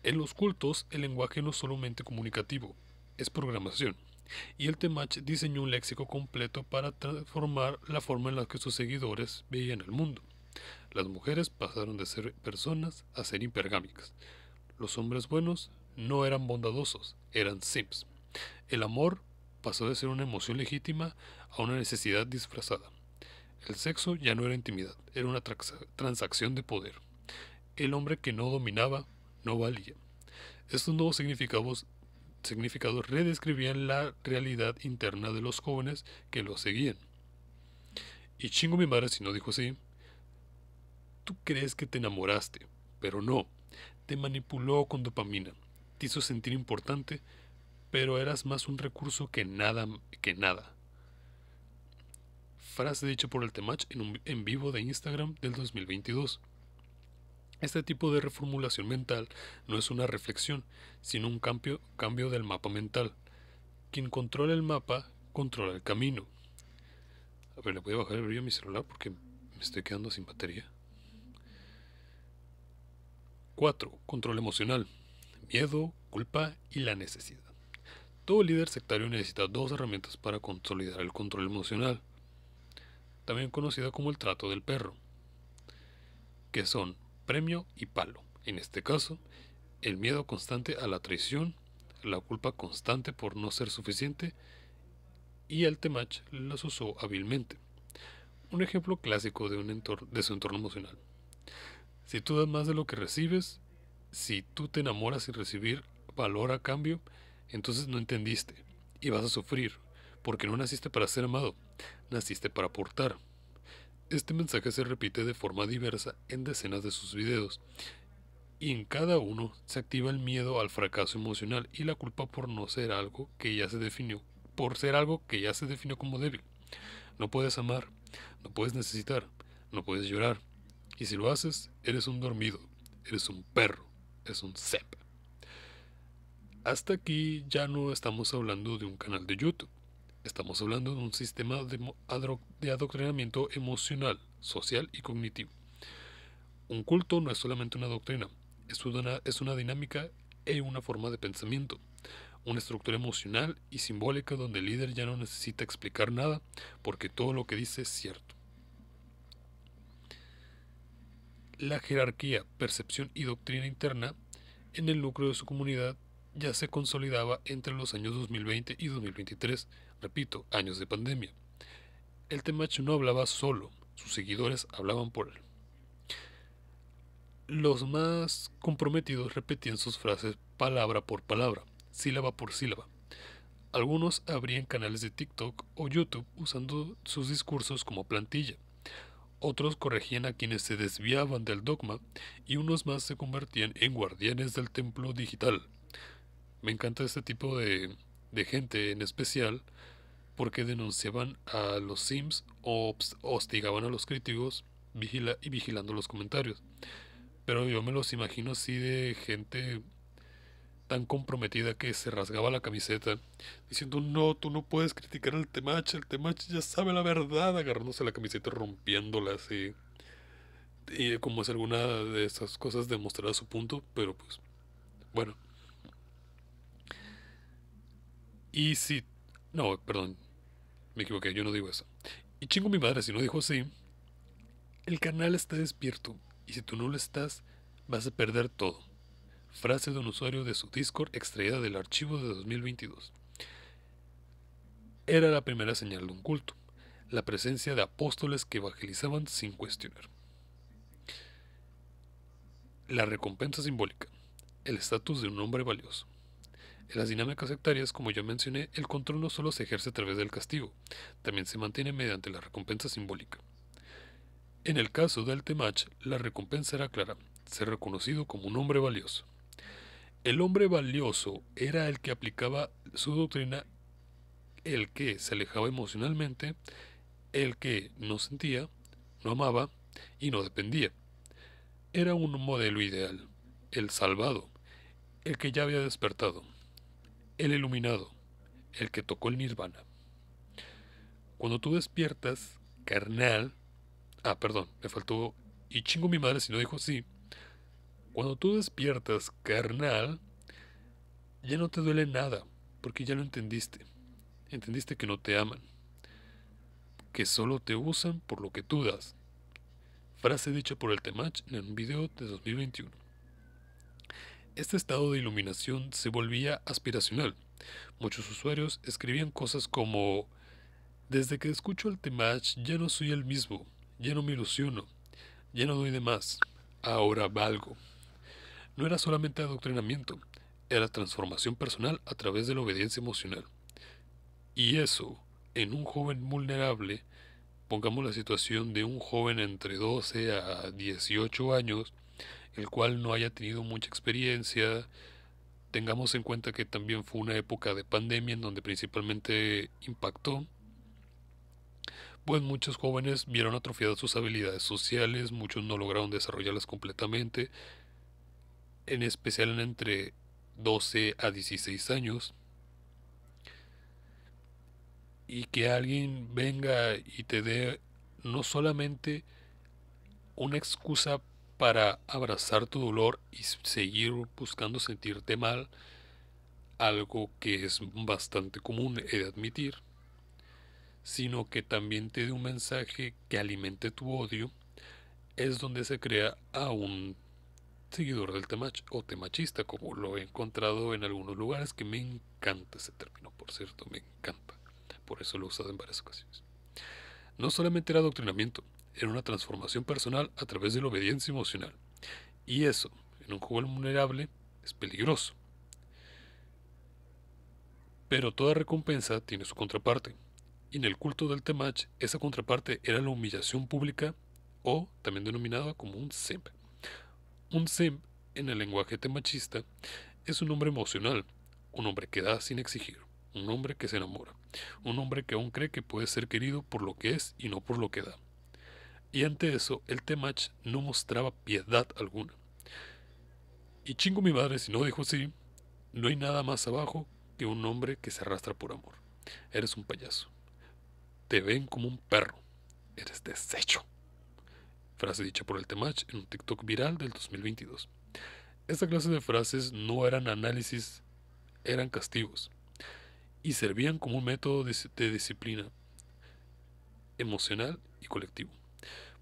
Speaker 1: En los cultos, el lenguaje no es solamente comunicativo, es programación, y el Temach diseñó un léxico completo para transformar la forma en la que sus seguidores veían el mundo. Las mujeres pasaron de ser personas a ser hipergámicas. Los hombres buenos no eran bondadosos, eran simps. El amor pasó de ser una emoción legítima a una necesidad disfrazada. El sexo ya no era intimidad, era una transacción de poder. El hombre que no dominaba no valía. Estos nuevos significados redescribían la realidad interna de los jóvenes que lo seguían. Y chingo mi madre si no dijo así. Tú crees que te enamoraste, pero no. Te manipuló con dopamina. Te hizo sentir importante, pero eras más un recurso que nada. Frase dicha por el Temach en un en vivo de Instagram del 2022. Este tipo de reformulación mental no es una reflexión, sino un cambio del mapa mental. Quien controla el mapa, controla el camino. A ver, le voy a bajar el brillo a mi celular porque me estoy quedando sin batería. 4. Control emocional. Miedo, culpa y la necesidad. Todo líder sectario necesita dos herramientas para consolidar el control emocional, también conocida como el trato del perro, que son premio y palo. En este caso, el miedo constante a la traición, la culpa constante por no ser suficiente, y el Temach las usó hábilmente. Un ejemplo clásico de su entorno emocional. Si tú das más de lo que recibes, si tú te enamoras sin recibir valor a cambio, entonces no entendiste y vas a sufrir, porque no naciste para ser amado, naciste para aportar. Este mensaje se repite de forma diversa en decenas de sus videos, y en cada uno se activa el miedo al fracaso emocional y la culpa por no ser algo que ya se definió, como débil. No puedes amar, no puedes necesitar, no puedes llorar, y si lo haces, eres un dormido, eres un perro, eres un sep. Hasta aquí ya no estamos hablando de un canal de YouTube. Estamos hablando de un sistema de adoctrinamiento emocional, social y cognitivo. Un culto no es solamente una doctrina, es una dinámica y una forma de pensamiento, una estructura emocional y simbólica donde el líder ya no necesita explicar nada porque todo lo que dice es cierto. La jerarquía, percepción y doctrina interna en el núcleo de su comunidad ya se consolidaba entre los años 2020 y 2023 Repito, años de pandemia. El Temach no hablaba solo, sus seguidores hablaban por él. Los más comprometidos repetían sus frases palabra por palabra, sílaba por sílaba. Algunos abrían canales de TikTok o YouTube usando sus discursos como plantilla. Otros corregían a quienes se desviaban del dogma y unos más se convertían en guardianes del templo digital. Me encanta este tipo de gente en especial porque denunciaban a los sims o hostigaban a los críticos vigilando los comentarios. Pero yo me los imagino así de gente tan comprometida que se rasgaba la camiseta diciendo no, tú no puedes criticar al Temach, el Temach ya sabe la verdad, agarrándose la camiseta y rompiéndola así. Y como es alguna de esas cosas demostrar su punto, pero pues bueno. Y si... No, perdón, me equivoqué, yo no digo eso. Y chingo mi madre si no dijo así. El canal está despierto y si tú no lo estás, vas a perder todo. Frase de un usuario de su Discord extraída del archivo de 2022. Era la primera señal de un culto, la presencia de apóstoles que evangelizaban sin cuestionar. La recompensa simbólica, el estatus de un hombre valioso. En las dinámicas sectarias, como ya mencioné, el control no solo se ejerce a través del castigo, también se mantiene mediante la recompensa simbólica. En el caso del Temach, la recompensa era clara, ser reconocido como un hombre valioso. El hombre valioso era el que aplicaba su doctrina, el que se alejaba emocionalmente, el que no sentía, no amaba y no dependía. Era un modelo ideal, el salvado, el que ya había despertado, el iluminado, el que tocó el nirvana. Cuando tú despiertas, carnal, perdón, me faltó, y chingo mi madre si no dijo así, cuando tú despiertas, carnal, ya no te duele nada, porque ya lo entendiste. Entendiste que no te aman, que solo te usan por lo que tú das. Frase dicha por el Temach en un video de 2021. Este estado de iluminación se volvía aspiracional. Muchos usuarios escribían cosas como: desde que escucho el Temach ya no soy el mismo, ya no me ilusiono, ya no doy de más, ahora valgo. No era solamente adoctrinamiento, era transformación personal a través de la obediencia emocional. Y eso, en un joven vulnerable, pongamos la situación de un joven entre 12 a 18 años, el cual no haya tenido mucha experiencia. Tengamos en cuenta que también fue una época de pandemia en donde principalmente impactó, pues muchos jóvenes vieron atrofiadas sus habilidades sociales, muchos no lograron desarrollarlas completamente, en especial en entre 12 a 16 años, y que alguien venga y te dé no solamente una excusa para abrazar tu dolor y seguir buscando sentirte mal, algo que es bastante común he de admitir, sino que también te dé un mensaje que alimente tu odio, es donde se crea a un seguidor del temach o temachista, como lo he encontrado en algunos lugares, que me encanta ese término, por cierto, me encanta. Por eso lo he usado en varias ocasiones. No solamente era adoctrinamiento, era una transformación personal a través de la obediencia emocional. Y eso, en un joven vulnerable, es peligroso. Pero toda recompensa tiene su contraparte. Y en el culto del Temach, esa contraparte era la humillación pública, o también denominada como un simp. Un simp, en el lenguaje temachista, es un hombre emocional, un hombre que da sin exigir, un hombre que se enamora, un hombre que aún cree que puede ser querido por lo que es y no por lo que da. Y ante eso, el Temach no mostraba piedad alguna. Y chingo mi madre si no dijo así, no hay nada más abajo que un hombre que se arrastra por amor. Eres un payaso. Te ven como un perro. Eres desecho. Frase dicha por el Temach en un TikTok viral del 2022. Esta clase de frases no eran análisis, eran castigos. Y servían como un método de disciplina emocional y colectivo.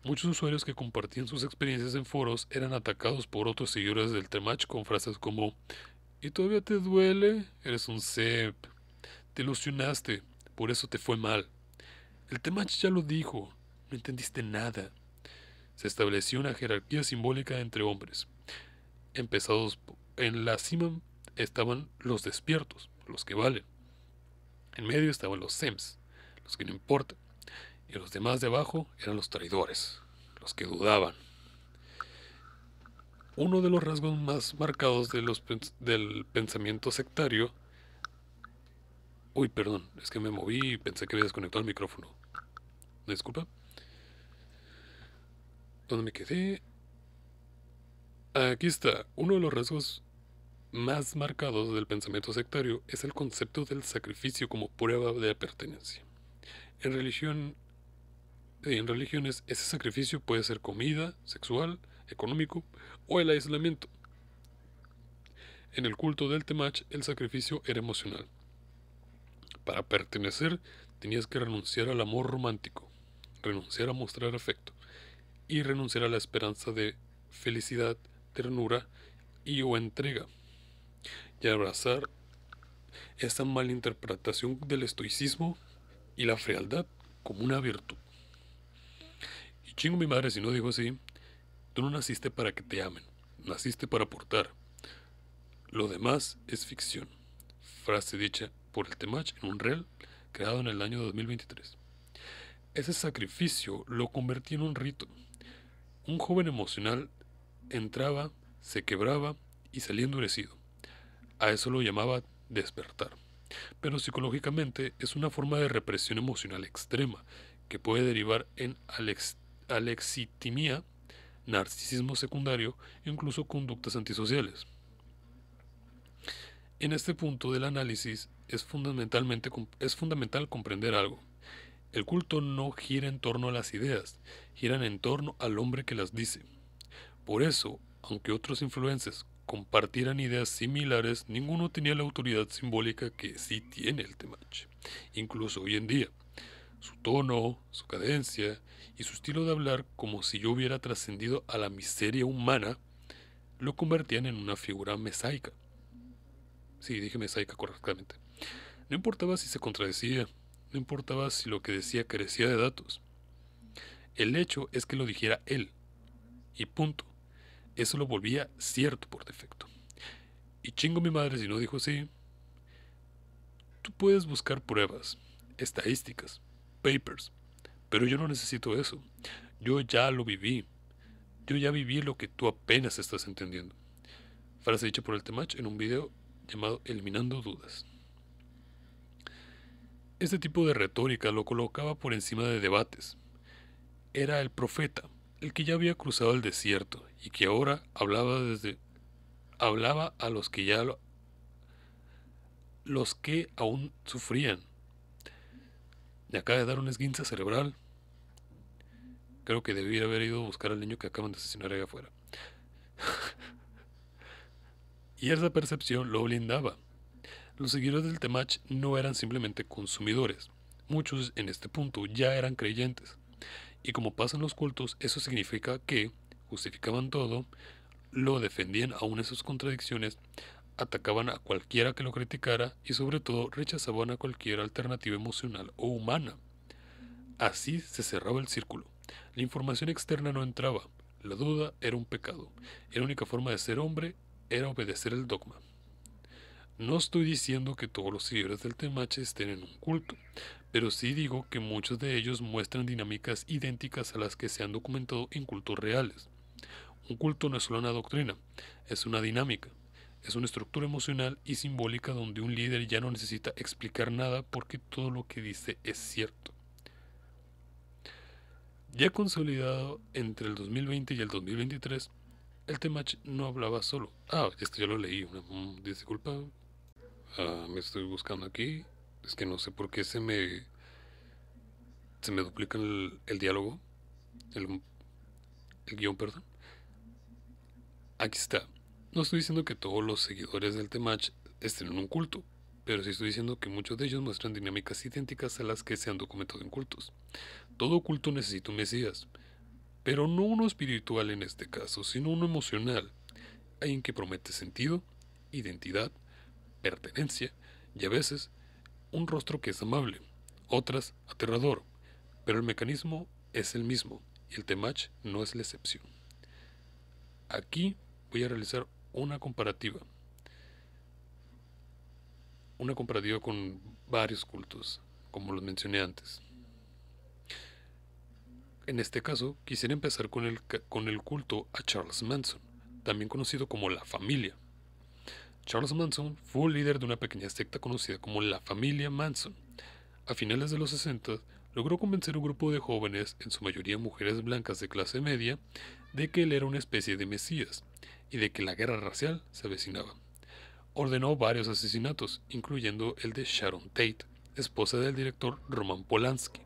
Speaker 1: Muchos usuarios que compartían sus experiencias en foros eran atacados por otros seguidores del Temach con frases como: ¿y todavía te duele? Eres un cep. Te ilusionaste. Por eso te fue mal. El Temach ya lo dijo. No entendiste nada. Se estableció una jerarquía simbólica entre hombres. Empezados en la cima estaban los despiertos, los que valen. En medio estaban los Sems, los que no importan. Y los demás de abajo eran los traidores, los que dudaban. Uno de los rasgos más marcados del pensamiento sectario... Uy, perdón, es que me moví y pensé que había desconectado el micrófono. Disculpa. ¿Dónde me quedé? Aquí está. Uno de los rasgos más marcados del pensamiento sectario es el concepto del sacrificio como prueba de pertenencia. En religiones ese sacrificio puede ser comida, sexual, económico o el aislamiento. En el culto del Temach el sacrificio era emocional. Para pertenecer tenías que renunciar al amor romántico, renunciar a mostrar afecto y renunciar a la esperanza de felicidad, ternura y o entrega, y abrazar esta malinterpretación del estoicismo y la frialdad como una virtud. Y chingo mi madre si no digo así, tú no naciste para que te amen, naciste para aportar. Lo demás es ficción. Frase dicha por el Temach en un reel creado en el año 2023. Ese sacrificio lo convertía en un rito. Un joven emocional entraba, se quebraba y salía endurecido. A eso lo llamaba despertar. Pero psicológicamente es una forma de represión emocional extrema que puede derivar en alexitimia, narcisismo secundario e incluso conductas antisociales. En este punto del análisis es fundamental comprender algo. El culto no gira en torno a las ideas, giran en torno al hombre que las dice. Por eso, aunque otros influencers compartieran ideas similares, ninguno tenía la autoridad simbólica que sí tiene el Temach. Incluso hoy en día, su tono, su cadencia y su estilo de hablar, como si yo hubiera trascendido a la miseria humana, lo convertían en una figura mesaica. Sí, dije mesaica correctamente. No importaba si se contradecía, no importaba si lo que decía carecía de datos. El hecho es que lo dijera él, y punto. Eso lo volvía cierto por defecto. Y chingo mi madre si no dijo así. Tú puedes buscar pruebas, estadísticas, papers, pero yo no necesito eso. Yo ya lo viví. Yo ya viví lo que tú apenas estás entendiendo. Frase dicha por el Temach en un video llamado Eliminando Dudas. Este tipo de retórica lo colocaba por encima de debates. Era el profeta, el que ya había cruzado el desierto y que ahora hablaba a los que aún sufrían. Me acaba de dar un esguince cerebral. Creo que debería haber ido a buscar al niño que acaban de asesinar allá afuera. Y esa percepción lo blindaba. Los seguidores del Temach no eran simplemente consumidores. Muchos en este punto ya eran creyentes. Y como pasa en los cultos, eso significa que justificaban todo, lo defendían aún en sus contradicciones, atacaban a cualquiera que lo criticara y sobre todo rechazaban a cualquier alternativa emocional o humana. Así se cerraba el círculo. La información externa no entraba. La duda era un pecado. Y la única forma de ser hombre era obedecer el dogma. No estoy diciendo que todos los seguidores del Temach estén en un culto, pero sí digo que muchos de ellos muestran dinámicas idénticas a las que se han documentado en cultos reales. Un culto no es solo una doctrina, es una dinámica, es una estructura emocional y simbólica donde un líder ya no necesita explicar nada porque todo lo que dice es cierto. Ya consolidado entre el 2020 y el 2023, el Temach no hablaba solo. Esto ya lo leí, disculpa. Me estoy buscando aquí. Es que no sé por qué se me duplica el diálogo, el, el guión, perdón. Aquí está. No estoy diciendo que todos los seguidores del Temach estén en un culto, pero sí estoy diciendo que muchos de ellos muestran dinámicas idénticas a las que se han documentado en cultos. Todo culto necesita un mesías, pero no uno espiritual en este caso, sino uno emocional, alguien que promete sentido, identidad, pertenencia y a veces un rostro que es amable. otras aterrador, pero el mecanismo es el mismo y el Temach no es la excepción. Aquí voy a realizar una comparativa con varios cultos, como los mencioné antes. En este caso, quisiera empezar con el culto a Charles Manson, también conocido como la familia. Charles Manson fue un líder de una pequeña secta conocida como la familia Manson. A finales de los 60, logró convencer a un grupo de jóvenes, en su mayoría mujeres blancas de clase media, de que él era una especie de mesías y de que la guerra racial se avecinaba. Ordenó varios asesinatos, incluyendo el de Sharon Tate, esposa del director Roman Polanski.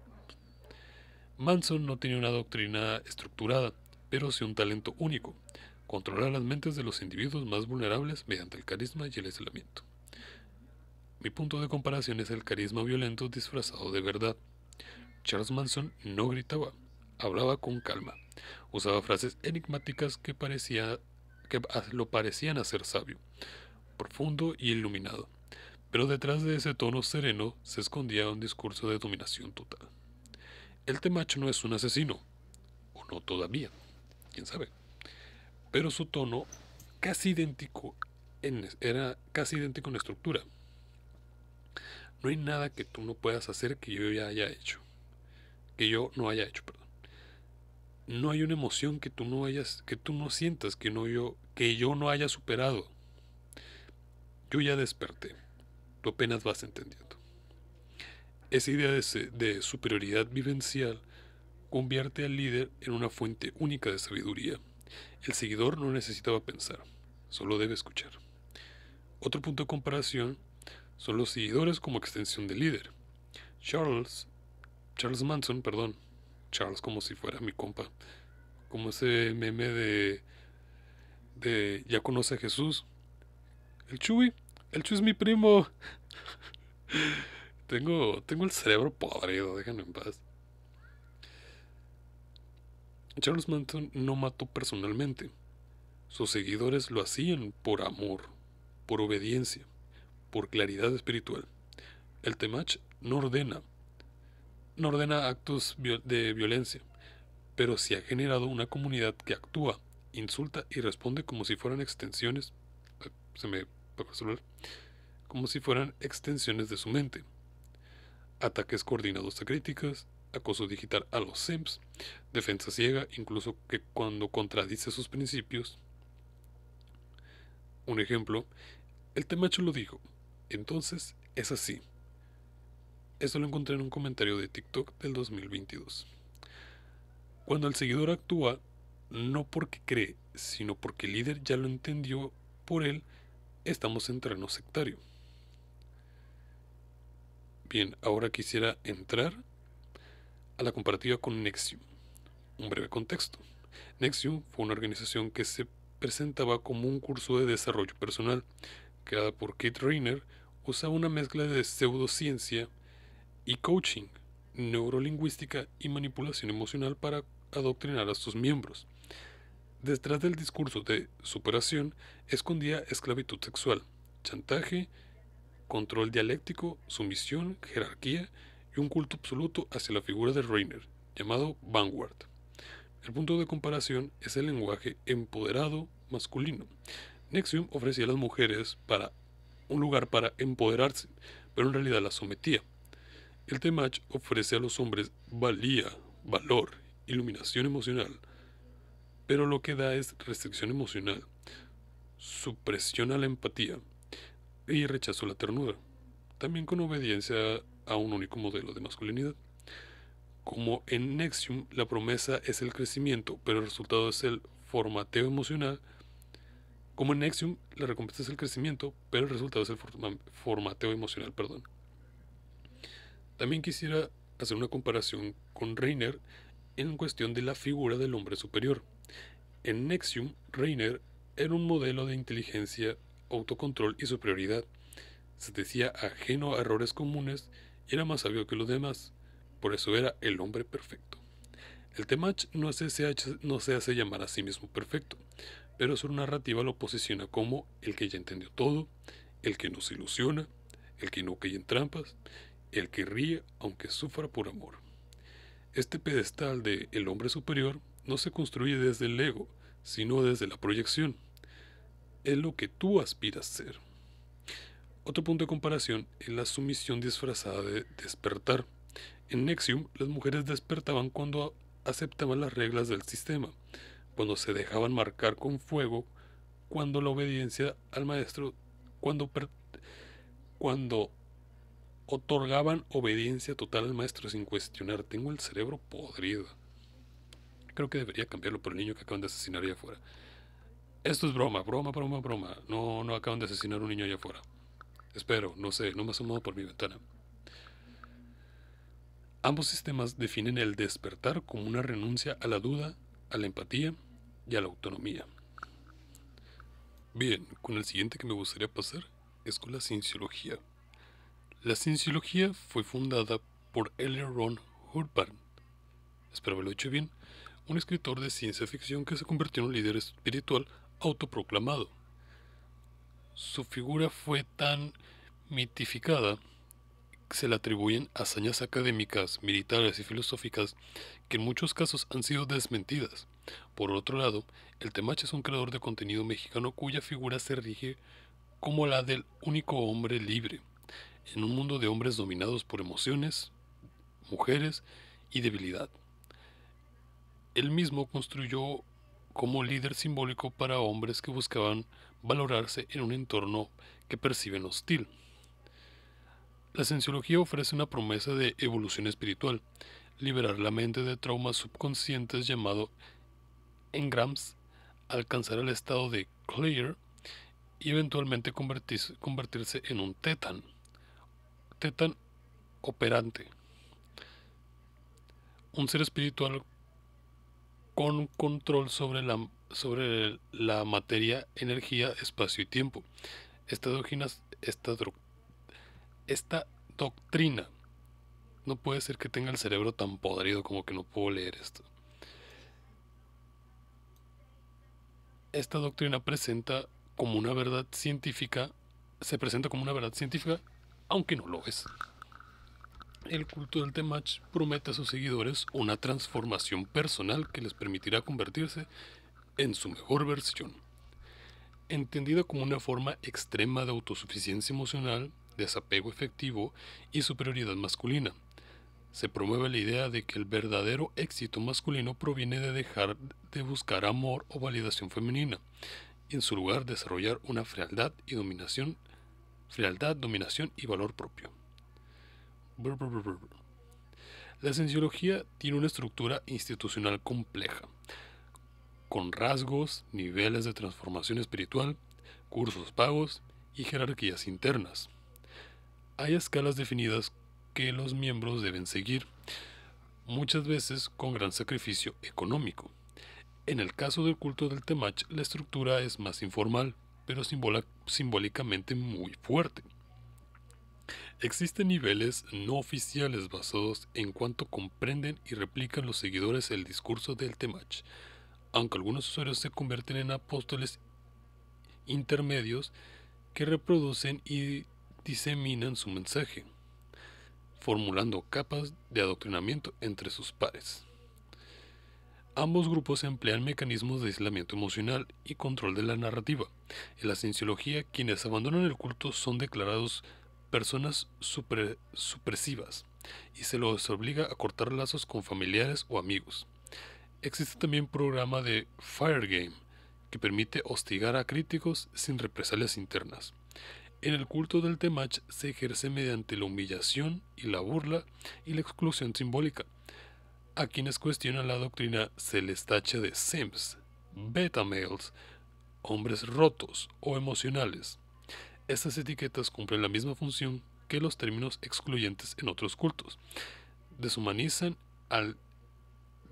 Speaker 1: Manson no tenía una doctrina estructurada, pero sí un talento único: controlar las mentes de los individuos más vulnerables mediante el carisma y el aislamiento. Mi punto de comparación es el carisma violento disfrazado de verdad. Charles Manson no gritaba, hablaba con calma, usaba frases enigmáticas que lo parecían hacer sabio, profundo y iluminado, pero detrás de ese tono sereno se escondía un discurso de dominación total. El Temacho no es un asesino, o no todavía, quién sabe, pero su tono era casi idéntico en estructura. No hay nada que tú no puedas hacer que yo no haya hecho, perdón. No hay una emoción que tú no sientas, que yo no haya superado. Yo ya desperté. Tú apenas vas entendiendo. Esa idea de superioridad vivencial convierte al líder en una fuente única de sabiduría. El seguidor no necesitaba pensar, solo debe escuchar. Otro punto de comparación son los seguidores como extensión del líder. Charles Manson, perdón, Charles como si fuera mi compa, como ese meme de ya conoce a Jesús. El Chuy es mi primo. Tengo el cerebro podrido, déjenme en paz. Charles Manson no mató personalmente. Sus seguidores lo hacían por amor, por obediencia, por claridad espiritual. El Temach no ordena actos de violencia, pero sí ha generado una comunidad que actúa, insulta y responde como si fueran extensiones, se me apagó el celular, como si fueran extensiones de su mente. Ataques coordinados a críticas, acoso digital a los simps, defensa ciega, incluso que cuando contradice sus principios. Un ejemplo, el Temacho lo dijo, entonces es así. Eso lo encontré en un comentario de TikTok del 2022. Cuando el seguidor actúa, no porque cree, sino porque el líder ya lo entendió por él, estamos en terreno sectario. Bien, ahora quisiera entrar a la comparativa con Nexium. Un breve contexto. Nexium fue una organización que se presentaba como un curso de desarrollo personal, creada por Kate Rayner. Usaba una mezcla de pseudociencia y coaching, neurolingüística y manipulación emocional para adoctrinar a sus miembros. Detrás del discurso de superación escondía esclavitud sexual, chantaje, control dialéctico, sumisión, jerarquía y un culto absoluto hacia la figura de Rayner, llamado Vanguard. El punto de comparación es el lenguaje empoderado masculino. Nexium ofrecía a las mujeres un lugar para empoderarse, pero en realidad las sometía. El Temach ofrece a los hombres valía, valor, iluminación emocional, pero lo que da es restricción emocional, supresión a la empatía y rechazo a la ternura, también con obediencia a un único modelo de masculinidad. Como en Nexium la promesa es el crecimiento, pero el resultado es el formateo emocional. Como en Nexium la recompensa es el crecimiento, pero el resultado es el formateo emocional, perdón. También quisiera hacer una comparación con Rayner en cuestión de la figura del hombre superior. En Nexium, Rayner era un modelo de inteligencia, autocontrol y superioridad. Se decía ajeno a errores comunes y era más sabio que los demás. Por eso era el hombre perfecto. El Temach no se hace llamar a sí mismo perfecto, pero su narrativa lo posiciona como el que ya entendió todo, el que no se ilusiona, el que no cae en trampas el que ríe aunque sufra por amor. Este pedestal de el hombre superior no se construye desde el ego, sino desde la proyección. Es lo que tú aspiras a ser. Otro punto de comparación es la sumisión disfrazada de despertar. En Nexium, las mujeres despertaban cuando aceptaban las reglas del sistema, cuando se dejaban marcar con fuego, cuando la obediencia al maestro, cuando otorgaban obediencia total al maestro sin cuestionar. Tengo el cerebro podrido. Creo que debería cambiarlo por el niño que acaban de asesinar allá afuera. Esto es broma. No, no acaban de asesinar a un niño allá afuera. Espero, no sé, no me he asomado por mi ventana. Ambos sistemas definen el despertar como una renuncia a la duda, a la empatía y a la autonomía. Bien, con el siguiente que me gustaría pasar es con la cienciología. La cienciología fue fundada por L. Ron Hubbard, espero haberlo hecho bien, un escritor de ciencia ficción que se convirtió en un líder espiritual autoproclamado. Su figura fue tan mitificada que se le atribuyen hazañas académicas, militares y filosóficas que en muchos casos han sido desmentidas. Por otro lado, el Temach es un creador de contenido mexicano cuya figura se rige como la del único hombre libre, en un mundo de hombres dominados por emociones, mujeres y debilidad. Él mismo construyó como líder simbólico para hombres que buscaban valorarse en un entorno que perciben hostil. La cienciología ofrece una promesa de evolución espiritual, liberar la mente de traumas subconscientes llamado engrams, alcanzar el estado de clear y eventualmente convertirse en un tetan operante, un ser espiritual con control sobre la materia, energía, espacio y tiempo. Esta doctrina no puede ser que tenga el cerebro tan podrido como que no puedo leer esto. Esta doctrina se presenta como una verdad científica, aunque no lo es. El culto del Temach promete a sus seguidores una transformación personal que les permitirá convertirse en su mejor versión. Entendida como una forma extrema de autosuficiencia emocional, desapego efectivo y superioridad masculina, se promueve la idea de que el verdadero éxito masculino proviene de dejar de buscar amor o validación femenina y en su lugar desarrollar una frialdad, dominación y valor propio. La cienciología tiene una estructura institucional compleja, con rasgos, niveles de transformación espiritual, cursos pagos y jerarquías internas. Hay escalas definidas que los miembros deben seguir, muchas veces con gran sacrificio económico. En el caso del culto del Temach, la estructura es más informal, pero simbólicamente muy fuerte. Existen niveles no oficiales basados en cuanto comprenden y replican los seguidores el discurso del Temach, aunque algunos usuarios se convierten en apóstoles intermedios que reproducen y diseminan su mensaje, formulando capas de adoctrinamiento entre sus pares. Ambos grupos emplean mecanismos de aislamiento emocional y control de la narrativa. En la cienciología, quienes abandonan el culto son declarados personas supresivas y se los obliga a cortar lazos con familiares o amigos. Existe también un programa de Fire Game que permite hostigar a críticos sin represalias internas. En el culto del Temach se ejerce mediante la humillación y la burla y la exclusión simbólica. A quienes cuestionan la doctrina se les tacha de simps, beta males, hombres rotos o emocionales. Estas etiquetas cumplen la misma función que los términos excluyentes en otros cultos. Deshumanizan al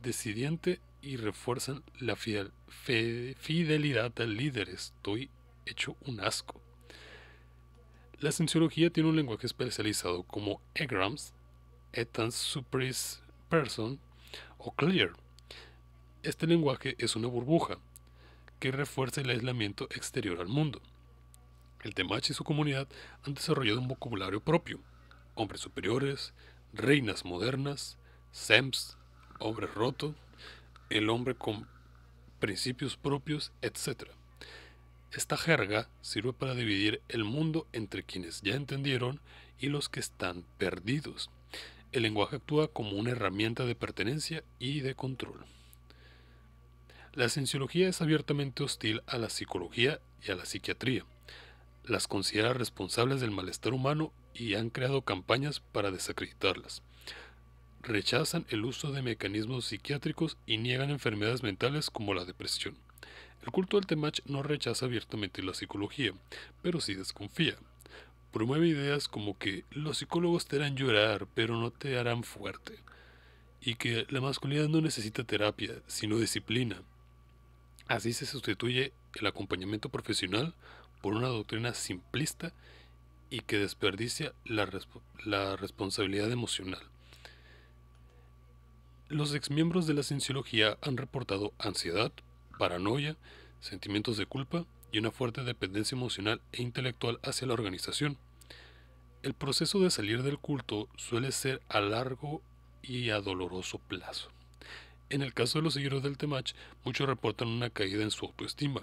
Speaker 1: disidente y refuerzan la fidelidad al líder. Estoy hecho un asco. La cienciología tiene un lenguaje especializado como egrams, etans superius person o clear. Este lenguaje es una burbuja que refuerza el aislamiento exterior al mundo. El Temach y su comunidad han desarrollado un vocabulario propio, hombres superiores, reinas modernas, Sems, hombre roto, el hombre con principios propios, etc. Esta jerga sirve para dividir el mundo entre quienes ya entendieron y los que están perdidos. El lenguaje actúa como una herramienta de pertenencia y de control. La cienciología es abiertamente hostil a la psicología y a la psiquiatría. Las considera responsables del malestar humano y han creado campañas para desacreditarlas. Rechazan el uso de mecanismos psiquiátricos y niegan enfermedades mentales como la depresión. El culto del Temach no rechaza abiertamente la psicología, pero sí desconfía. Promueve ideas como que los psicólogos te harán llorar, pero no te harán fuerte, y que la masculinidad no necesita terapia, sino disciplina. Así se sustituye el acompañamiento profesional por una doctrina simplista y que desperdicia la responsabilidad emocional. Los exmiembros de la cienciología han reportado ansiedad, paranoia, sentimientos de culpa y una fuerte dependencia emocional e intelectual hacia la organización. El proceso de salir del culto suele ser a largo y a doloroso plazo. En el caso de los seguidores del Temach, muchos reportan una caída en su autoestima,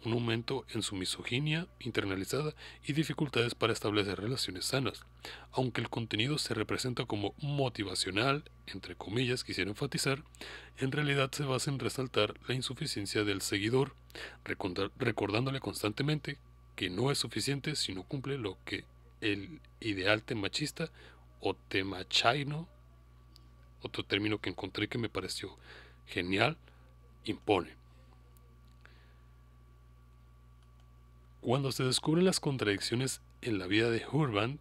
Speaker 1: un aumento en su misoginia internalizada y dificultades para establecer relaciones sanas. Aunque el contenido se representa como motivacional, entre comillas quisiera enfatizar, en realidad se basa en resaltar la insuficiencia del seguidor, recordándole constantemente que no es suficiente si no cumple lo que el ideal temachista o temachaino, otro término que encontré que me pareció genial, impone. Cuando se descubren las contradicciones en la vida de Hurban,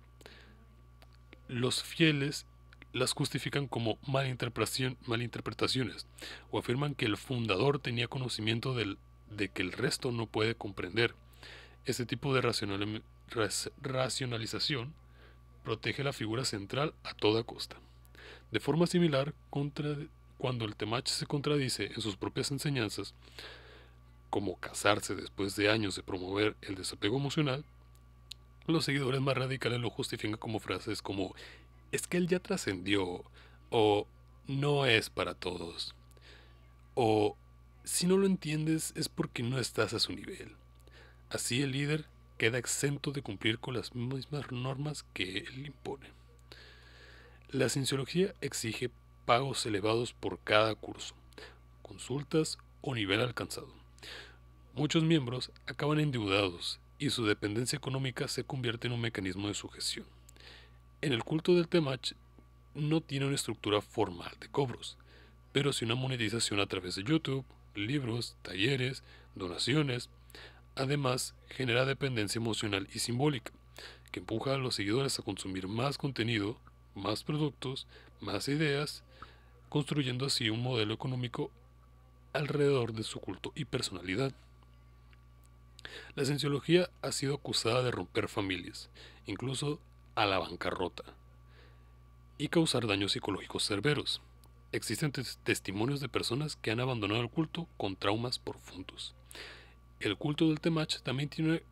Speaker 1: los fieles las justifican como malinterpretaciones o afirman que el fundador tenía conocimiento de que el resto no puede comprender. Este tipo de racionalización protege la figura central a toda costa. De forma similar, cuando el Temach se contradice en sus propias enseñanzas, como casarse después de años de promover el desapego emocional, los seguidores más radicales lo justifican como frases como es que él ya trascendió, o no es para todos, o si no lo entiendes es porque no estás a su nivel. Así el líder queda exento de cumplir con las mismas normas que él impone. La cienciología exige pagos elevados por cada curso, consultas o nivel alcanzado. Muchos miembros acaban endeudados y su dependencia económica se convierte en un mecanismo de sujeción. En el culto del Temach no tiene una estructura formal de cobros, pero sí una monetización a través de YouTube, libros, talleres, donaciones. Además, genera dependencia emocional y simbólica, que empuja a los seguidores a consumir más contenido, más productos, más ideas, construyendo así un modelo económico alrededor de su culto y personalidad. La cienciología ha sido acusada de romper familias, incluso a la bancarrota, y causar daños psicológicos severos. Existen testimonios de personas que han abandonado el culto con traumas profundos. El culto del Temach también tiene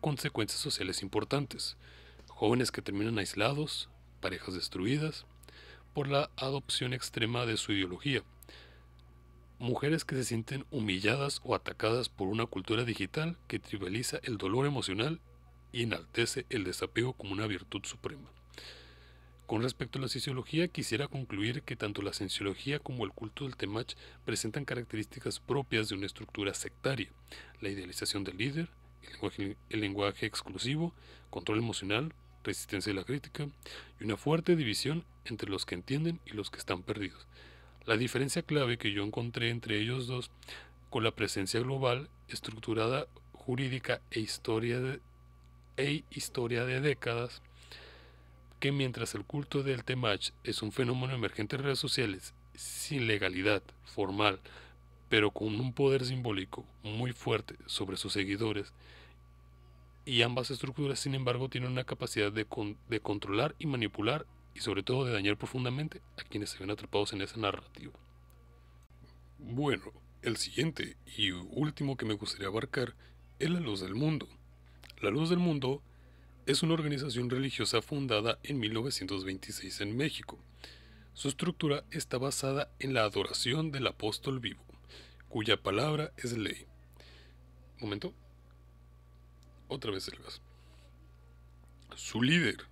Speaker 1: consecuencias sociales importantes. Jóvenes que terminan aislados, parejas destruidas, por la adopción extrema de su ideología. Mujeres que se sienten humilladas o atacadas por una cultura digital que trivializa el dolor emocional y enaltece el desapego como una virtud suprema. Con respecto a la cienciología, quisiera concluir que tanto la cienciología como el culto del Temach presentan características propias de una estructura sectaria: la idealización del líder, el lenguaje exclusivo, control emocional, resistencia a la crítica y una fuerte división entre los que entienden y los que están perdidos. La diferencia clave que yo encontré entre ellos dos, con la presencia global, estructurada, jurídica e historia de décadas, que mientras el culto del Temach es un fenómeno emergente en redes sociales, sin legalidad formal, pero con un poder simbólico muy fuerte sobre sus seguidores, y ambas estructuras sin embargo tienen una capacidad de controlar y manipular y sobre todo de dañar profundamente a quienes se ven atrapados en esa narrativa. Bueno, el siguiente y último que me gustaría abarcar es la luz del mundo. La luz del mundo es una organización religiosa fundada en 1926 en México. Su estructura está basada en la adoración del apóstol vivo, cuya palabra es ley. Momento. Otra vez el gas. Su líder,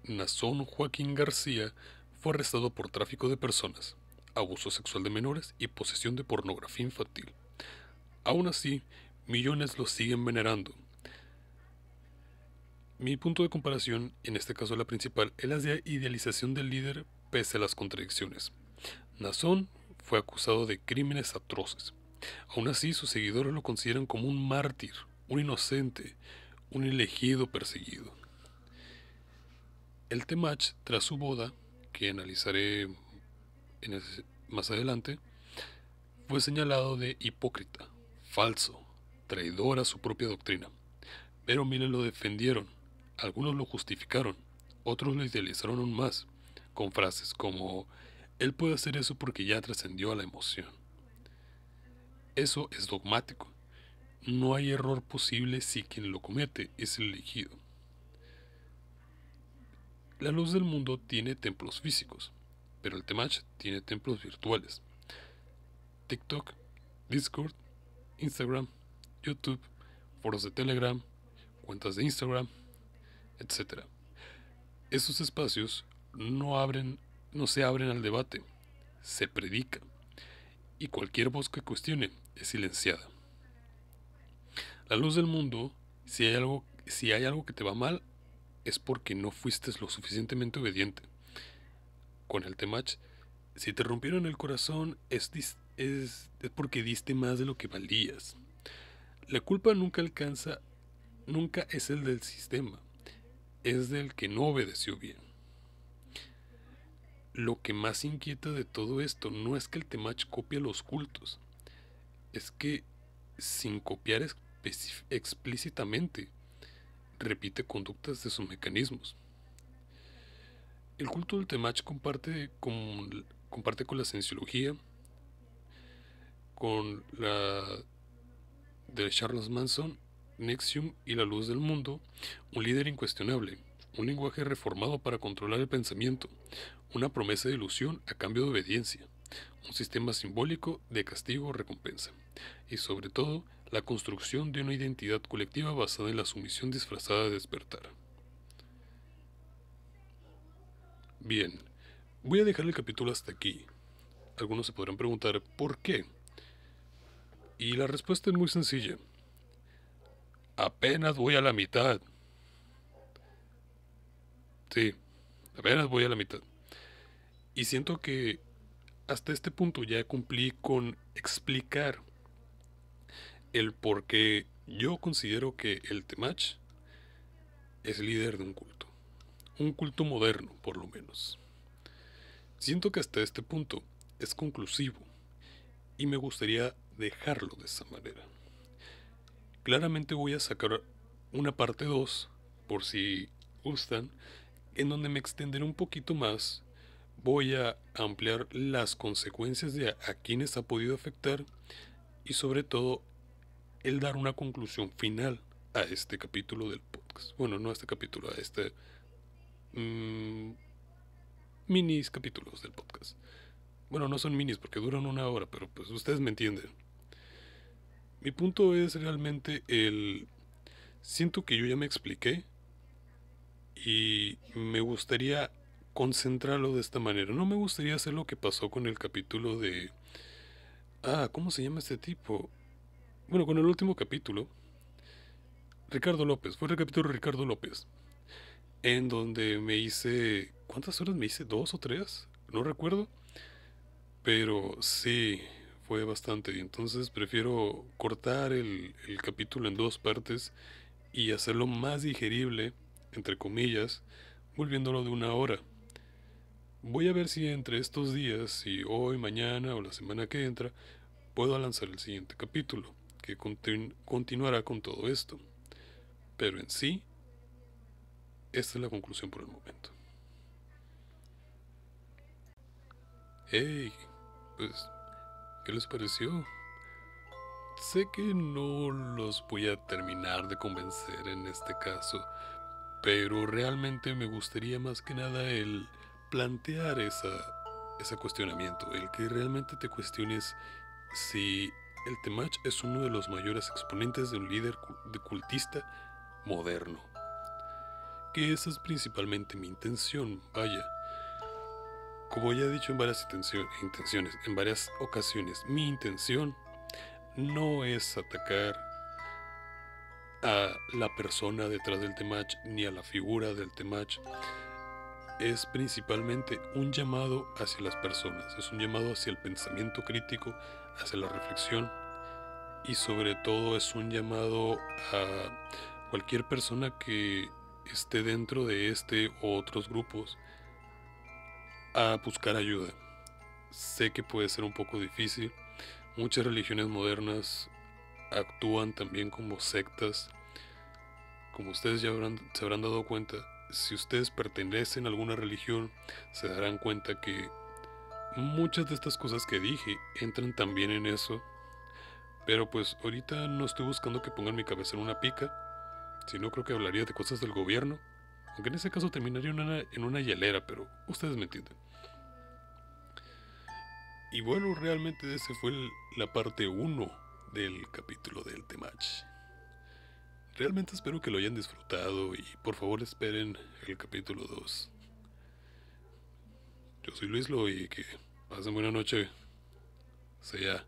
Speaker 1: Nazón Joaquín García, fue arrestado por tráfico de personas, abuso sexual de menores y posesión de pornografía infantil. Aún así, millones lo siguen venerando. Mi punto de comparación, en este caso la principal, es la idealización del líder pese a las contradicciones. Nazón fue acusado de crímenes atroces. Aún así, sus seguidores lo consideran como un mártir, un inocente, un elegido perseguido. El Temach, tras su boda, que analizaré más adelante, fue señalado de hipócrita, falso, traidor a su propia doctrina. Pero miles lo defendieron, algunos lo justificaron, otros lo idealizaron aún más, con frases como él puede hacer eso porque ya trascendió a la emoción. Eso es dogmático. No hay error posible si quien lo comete es el elegido. La luz del mundo tiene templos físicos, pero el Temach tiene templos virtuales. TikTok, Discord, Instagram, YouTube, foros de Telegram, cuentas de Instagram, etc. Esos espacios no se abren al debate, se predica, y cualquier voz que cuestione es silenciada. La luz del mundo, si hay algo que te va mal, es porque no fuiste lo suficientemente obediente. Con el Temach, si te rompieron el corazón, es porque diste más de lo que valías. La culpa nunca es el del sistema, es del que no obedeció bien. Lo que más inquieta de todo esto no es que el Temach copie los cultos, es que, sin copiar explícitamente, repite conductas de sus mecanismos. El culto del Temach comparte con la cienciología, con la de Charles Manson, Nexium y la luz del mundo, un líder incuestionable, un lenguaje reformado para controlar el pensamiento, una promesa de ilusión a cambio de obediencia, un sistema simbólico de castigo-recompensa, y sobre todo, la construcción de una identidad colectiva basada en la sumisión disfrazada de despertar. Bien, voy a dejar el capítulo hasta aquí. Algunos se podrán preguntar ¿por qué? Y la respuesta es muy sencilla. Apenas voy a la mitad. Sí, apenas voy a la mitad. Y siento que hasta este punto ya cumplí con explicar el por qué yo considero que el Temach es líder de un culto. Un culto moderno, por lo menos. Siento que hasta este punto es conclusivo y me gustaría dejarlo de esa manera. Claramente voy a sacar una parte 2, por si gustan, en donde me extenderé un poquito más. Voy a ampliar las consecuencias de a quienes ha podido afectar y sobre todo el dar una conclusión final a este capítulo del podcast. Bueno, no a este capítulo, a este minis capítulos del podcast. Bueno, no son minis porque duran una hora, pero pues ustedes me entienden. Mi punto es realmente siento que yo ya me expliqué y me gustaría concentrarlo de esta manera. No me gustaría hacer lo que pasó con el capítulo de... ¿cómo se llama este tipo? Bueno, con el último capítulo. Ricardo López, fue el capítulo de Ricardo López. En donde me hice... ¿Cuántas horas me hice? ¿2 o 3? No recuerdo. Pero sí, fue bastante. Y entonces prefiero cortar el capítulo en 2 partes y hacerlo más digerible, entre comillas, volviéndolo de 1 hora. Voy a ver si entre estos días, si hoy, mañana o la semana que entra, puedo lanzar el siguiente capítulo, que continuará con todo esto. Pero en sí, esta es la conclusión por el momento. Hey, pues, ¿qué les pareció? Sé que no los voy a terminar de convencer en este caso, pero realmente me gustaría más que nada el plantear ese cuestionamiento, el que realmente te cuestiones si el Temach es uno de los mayores exponentes de un líder de cultista moderno. Que esa es principalmente mi intención, vaya. Como ya he dicho en varias intenciones, en varias ocasiones, mi intención no es atacar a la persona detrás del Temach ni a la figura del Temach. Es principalmente un llamado hacia las personas, es un llamado hacia el pensamiento crítico, hacia la reflexión y sobre todo es un llamado a cualquier persona que esté dentro de este o otros grupos a buscar ayuda. Sé que puede ser un poco difícil, muchas religiones modernas actúan también como sectas. Como ustedes ya se habrán dado cuenta, si ustedes pertenecen a alguna religión, se darán cuenta que muchas de estas cosas que dije entran también en eso. Pero pues ahorita no estoy buscando que pongan mi cabeza en una pica, sino creo que hablaría de cosas del gobierno, aunque en ese caso terminaría en una hielera, pero ustedes me entienden. Y bueno, realmente ese fue la parte uno del capítulo del Temach. Realmente espero que lo hayan disfrutado y por favor esperen el capítulo 2. Yo soy Luislo y que pasen buena noche. Sea.